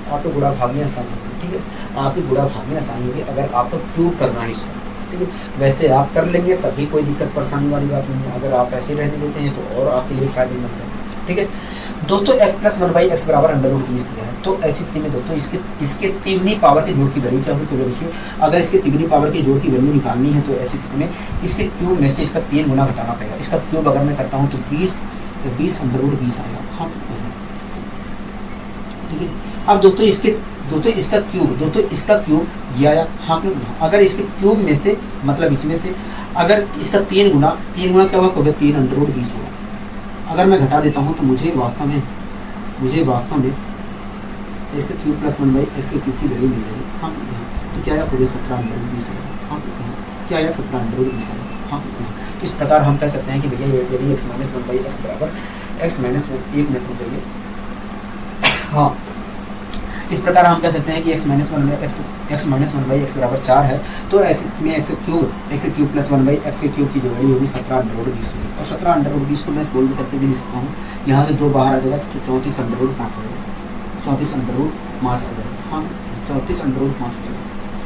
ठीक है। आपकी गुणा भाग में आसानी होगी अगर आपको क्यूब करना है इसका, ठीक है। वैसे आप कर लेंगे तब भी कोई दिक्कत परेशानी वाली बात नहीं है। अगर आप ऐसे रहने देते हैं तो और आपके लिए फायदेमंद है, ठीक है। दोस्तों x प्लस 1/x बराबर अंडर रूट 20 दिया है, तो ऐसी स्थिति में दोस्तों इसके तिगुनी पावर के जोड़ की वैल्यू क्या होगी? तो देखिए अगर इसके तिगुनी पावर की जोड़ की वैल्यू निकालनी है तो ऐसी स्थिति में इसके क्यूब में से इसका 3 गुना घटाना पड़ेगा। इसका क्यूब अगर मैं करता हूँ तो 20 अंडर रूट 20 आएगा। हाँ, ठीक है। अब दोस्तों इसका क्यूब ये आया। हाँ, अगर इसके क्यूब में से मतलब इसमें से अगर इसका 3 गुना क्या होगा? 3 अंडर रूट 20 होगा। अगर मैं घटा देता हूँ तो मुझे वास्तव में x क्यूब प्लस 1/x के क्यूब की वैल्यू मिल जाएगी। हाँ, तो क्या आया? 17 अंडर रूट 20 है। हाँ, क्या आया? 17 अंडर रूट 20 है। हाँ, इस प्रकार हम कह सकते हैं कि भैया यदि x माइनस 1/x बराबर x माइनस 1 मिनट हो जाइए। हाँ, इस प्रकार हम कह सकते हैं कि x माइनस 1/x बराबर 4 है, तो ऐसे में x क्यूब प्लस 1/x के क्यूब की जो वैल्यू होगी 17 अंडर रूट 20 होगी। और 17 अंडर रूट 20 को मैं सोल्व करके भी लिख सकता हूँ। यहाँ से 2 बाहर आ जाएगा तो 34 अंडर रूट 5 हो जाएगा, 34 अंडर रूट 5 आ जाएगा। हाँ, 34 अंडर रूट 5 हो जाएगा,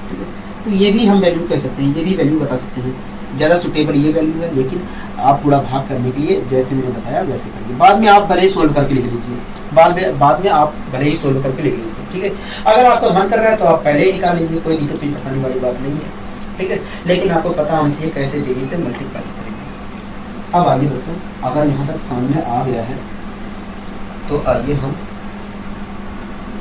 ठीक है। तो ये भी हम वैल्यू कह सकते हैं, ये भी वैल्यू बता सकते हैं। ज़्यादा सुटेबल ये वैल्यू है, लेकिन आप पूरा भाग करने के लिए जैसे मैंने बताया वैसे करिए। बाद में आप भले ही सोल्व करके लिख लीजिए, बाद में आप भले ही सोल्व करके लिख लीजिए, ठीक है। अगर आपका मन कर रहा है तो आप पहले ही निकाल लीजिए, कोई दिक्कत नहीं, परेशानी वाली बात नहीं है, ठीक है। लेकिन आपको पता होना चाहिए कैसे तेजी से मल्टीप्लाई करेंगे। अब आगे दोस्तों अगर यहाँ तक समझ में आ गया है तो आइए हम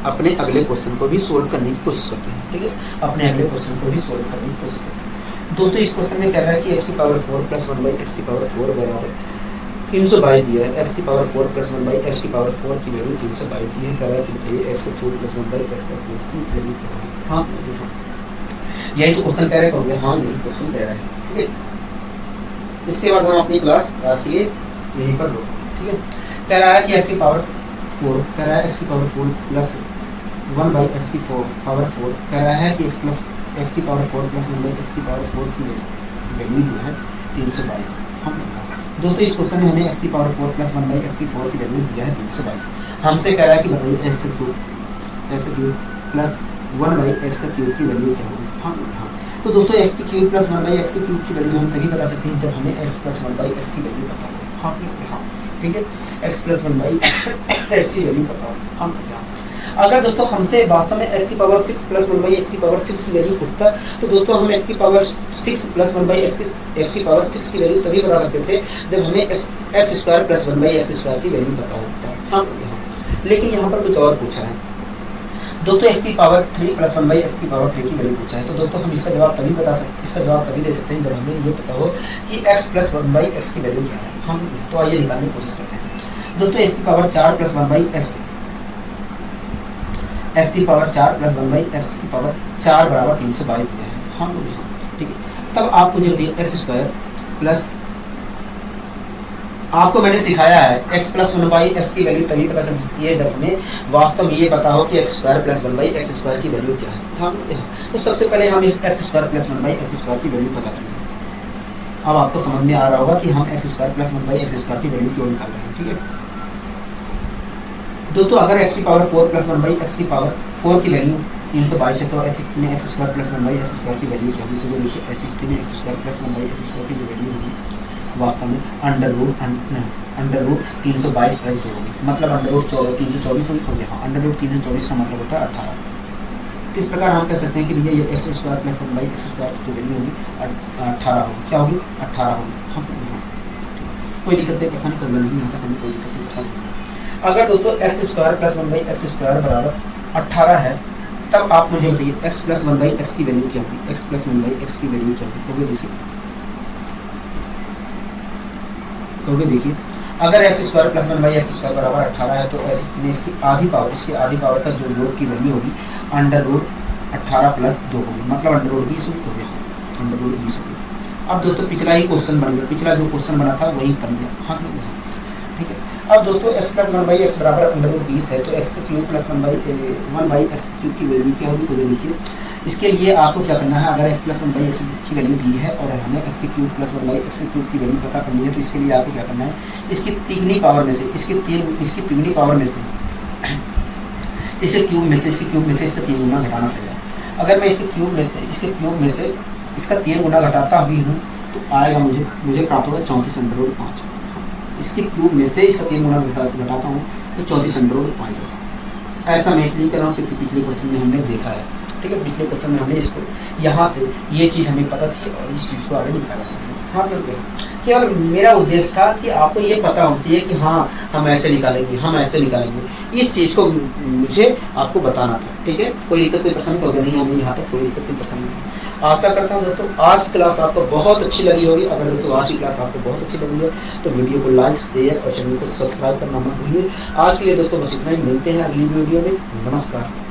अपने अगले क्वेश्चन को भी सोल्व करने की कोशिश करते हैं, ठीक है। अपने अगले क्वेश्चन को भी सोल्व करने की कोशिश करते हैं। दोस्तों इस क्वेश्चन में कह रहा है कि x की पावर 4 प्लस 1/x की पावर 4 बराबर 322 दिया है। x की पावर 4 प्लस 1/x की पावर 4 की वैल्यू 322 दी है। कह रहा है कि बताइए x क्यूब प्लस 1/x का क्यूब की वैल्यू क्या होगी? हाँ, यही तो क्वेश्चन कह रहे हैं। हाँ, यही क्वेश्चन कह रहा है, ठीक है। इसके बाद हम अपनी क्लास आज के लिए यहीं पर रोक, ठीक है। कह रहा है कि x की पावर 4 प्लस 1 बाई एक्स की पावर 4 कह रहा है कि एक्स की पावर 4 प्लस 1 बाई एक्स की पावर 4 की वैल्यू जो है 322। हम दोस्तों इस क्वेश्चन में हमें एक्स की पावर 4 प्लस 1 बाई एक्स की 4 की वैल्यू दिया है 322। हमसे कह रहा है कि बताइए x cube plus 1 by x cube की वैल्यू क्या होगी। हाँ, तो दोस्तों एक्स की क्यूब प्लस 1 बाई एक्स की क्यूब की वैल्यू हम तभी बता सकते हैं जब हमें एक्स प्लस 1 बाई एक्स की वैल्यू पता हो। हाँ, ठीक है, एक्स प्लस 1 बाई एक्स की वैल्यू पता हो। हम अगर दोस्तों हमसे वास्तव में एक्स की पावर 6 प्लस 1 बाई एक्स की पावर 6 की वैल्यू पूछता, तो दोस्तों हम एक्स की पावर 6 प्लस 1 बाई एक्स की पावर 6 की वैल्यू तभी बता सकते थे जब हमें x square plus 1 by x square की वैल्यू पता होता। हाँ, लेकिन यहाँ पर कुछ और पूछा है दोस्तों, एक्स की पावर 3 प्लस 1 बाई एक्स की पावर 3 की वैल्यू पूछा है। तो दोस्तों हम इसका जवाब तभी दे सकते हैं जब हमें ये पता हो कि एक्स प्लस 1 बाई एक्स की वैल्यू क्या है। हम तो आइए निकालने की कोशिश करते हैं। दोस्तों एक्स की पावर 4 प्लस 1 बाई एक्स की पावर 4 प्लस 1 बाई एक्स की पावर 4 बराबर 322 दिया है। हम लोग ठीक है, तब आप मुझे बताइए एक्स स्क्वायर प्लस, आपको मैंने सिखाया है एक्स प्लस 1 बाई एक्स की वैल्यू तभी पता चल सकती है जब हमें वास्तव में ये पता हो कि x square plus 1 by x square की वैल्यू क्या है। हम तो सबसे पहले हम इस x square plus 1 by x square की वैल्यू पता करेंगे। अब आपको समझ में आ रहा होगा कि हम x square plus 1 by x square की वैल्यू क्यों निकाल रहे हैं। ठीक है दोस्तों, अगर एक्स की पावर 4 प्लस 1 बाई एक्स की पावर 4 की वैल्यू 322 है तो ऐसी में x square plus 1 by x square की वैल्यू क्या होगी। तो देखिए ऐसी स्थिति में x square plus 1 by x square की जो वैल्यू होगी वास्तव में अंडर रूट 322 प्लस 2 होगी, मतलब अंडर रूट 324 होगी। हाँ, अंडर रूट 324 का मतलब होता है 18। तो इस प्रकार हम कह सकते हैं कि ये x square plus 1 by x square की जो वैल्यू होगी 18 होगी। क्या होगी? 18 होगी। हाँ, कोई दिक्कत नहीं, परेशानी कभी नहीं, यहाँ तक हमें कोई दिक्कत नहीं परेशानी। अगर दोस्तों x square plus 1 by x square बराबर 18 है, तब आप मुझे बताइए एक्स प्लस 1 बाई एक्स की वैल्यू क्या होगी। एक्स प्लस 1 बाई एक्स की वैल्यू क्या होगी। तो देखिए अगर x square plus 1 by x square बराबर 18 है तो इसकी आधी पावर का जो योग की वैल्यू होगी अंडर रूट 18 प्लस 2 होगी, मतलब अंडर रूट 20 होगी। अंडर रूट 20 होगी। अब दोस्तों पिछला ही क्वेश्चन बन गया, पिछला जो क्वेश्चन बना था वही बन गया। हाँ, ठीक है। अब दोस्तों एक्स प्लस 1 बाई एक्स बराबर अंडर रूट 20 है तो एक्स का cube plus 1 by x cube की वैल्यू क्या होगी। तो देखिए इसके लिए आपको क्या करना है, अगर एक्स प्लस 1 बाई एक्स की वैल्यू दी है और हमें एक्स के cube plus 1 by x cube की वैल्यू पता करनी है, तो इसके लिए आपको क्या करना है, इसकी तिगनी पावर में से इसके तिगनी पावर में से इसके क्यूब में से इसका 3 गुना घटाना पड़ेगा। अगर मैं इसके क्यूब में से इसका 3 गुना घटाता भी हूँ तो आएगा मुझे प्राप्त होगा 34 अंडर रूट 5। इसके क्यूब में से इसका 3 गुना घटाता हूँ तो 34 अंडर रूट 5 होगा। ऐसा मैं इसलिए कर रहा हूँ क्योंकि पिछले क्वेश्चन में हमने देखा है। ठीक है, पिछले क्वेश्चन में हमने इसको यहाँ से ये चीज़ हमें पता थी और इस चीज़ को आगे निकाला था। हाँ, बिल्कुल, केवल मेरा उद्देश्य था कि आपको ये पता होती है कि हाँ हम ऐसे निकालेंगे, इस चीज़ को मुझे आपको बताना था। ठीक है, कोई दिक्कत कोई परेशानी तो नहीं, हमें यहाँ तक कोई दिक्कत कोई परेशानी नहीं। आशा करता हूँ दोस्तों आज की क्लास आपको बहुत अच्छी लगी होगी। अगर दोस्तों आज की क्लास आपको बहुत अच्छी लगी है तो वीडियो को लाइक, शेयर और चैनल को सब्सक्राइब करना मत भूलिए। आज के लिए दोस्तों बस इतना ही, मिलते हैं अगली वीडियो में। नमस्कार।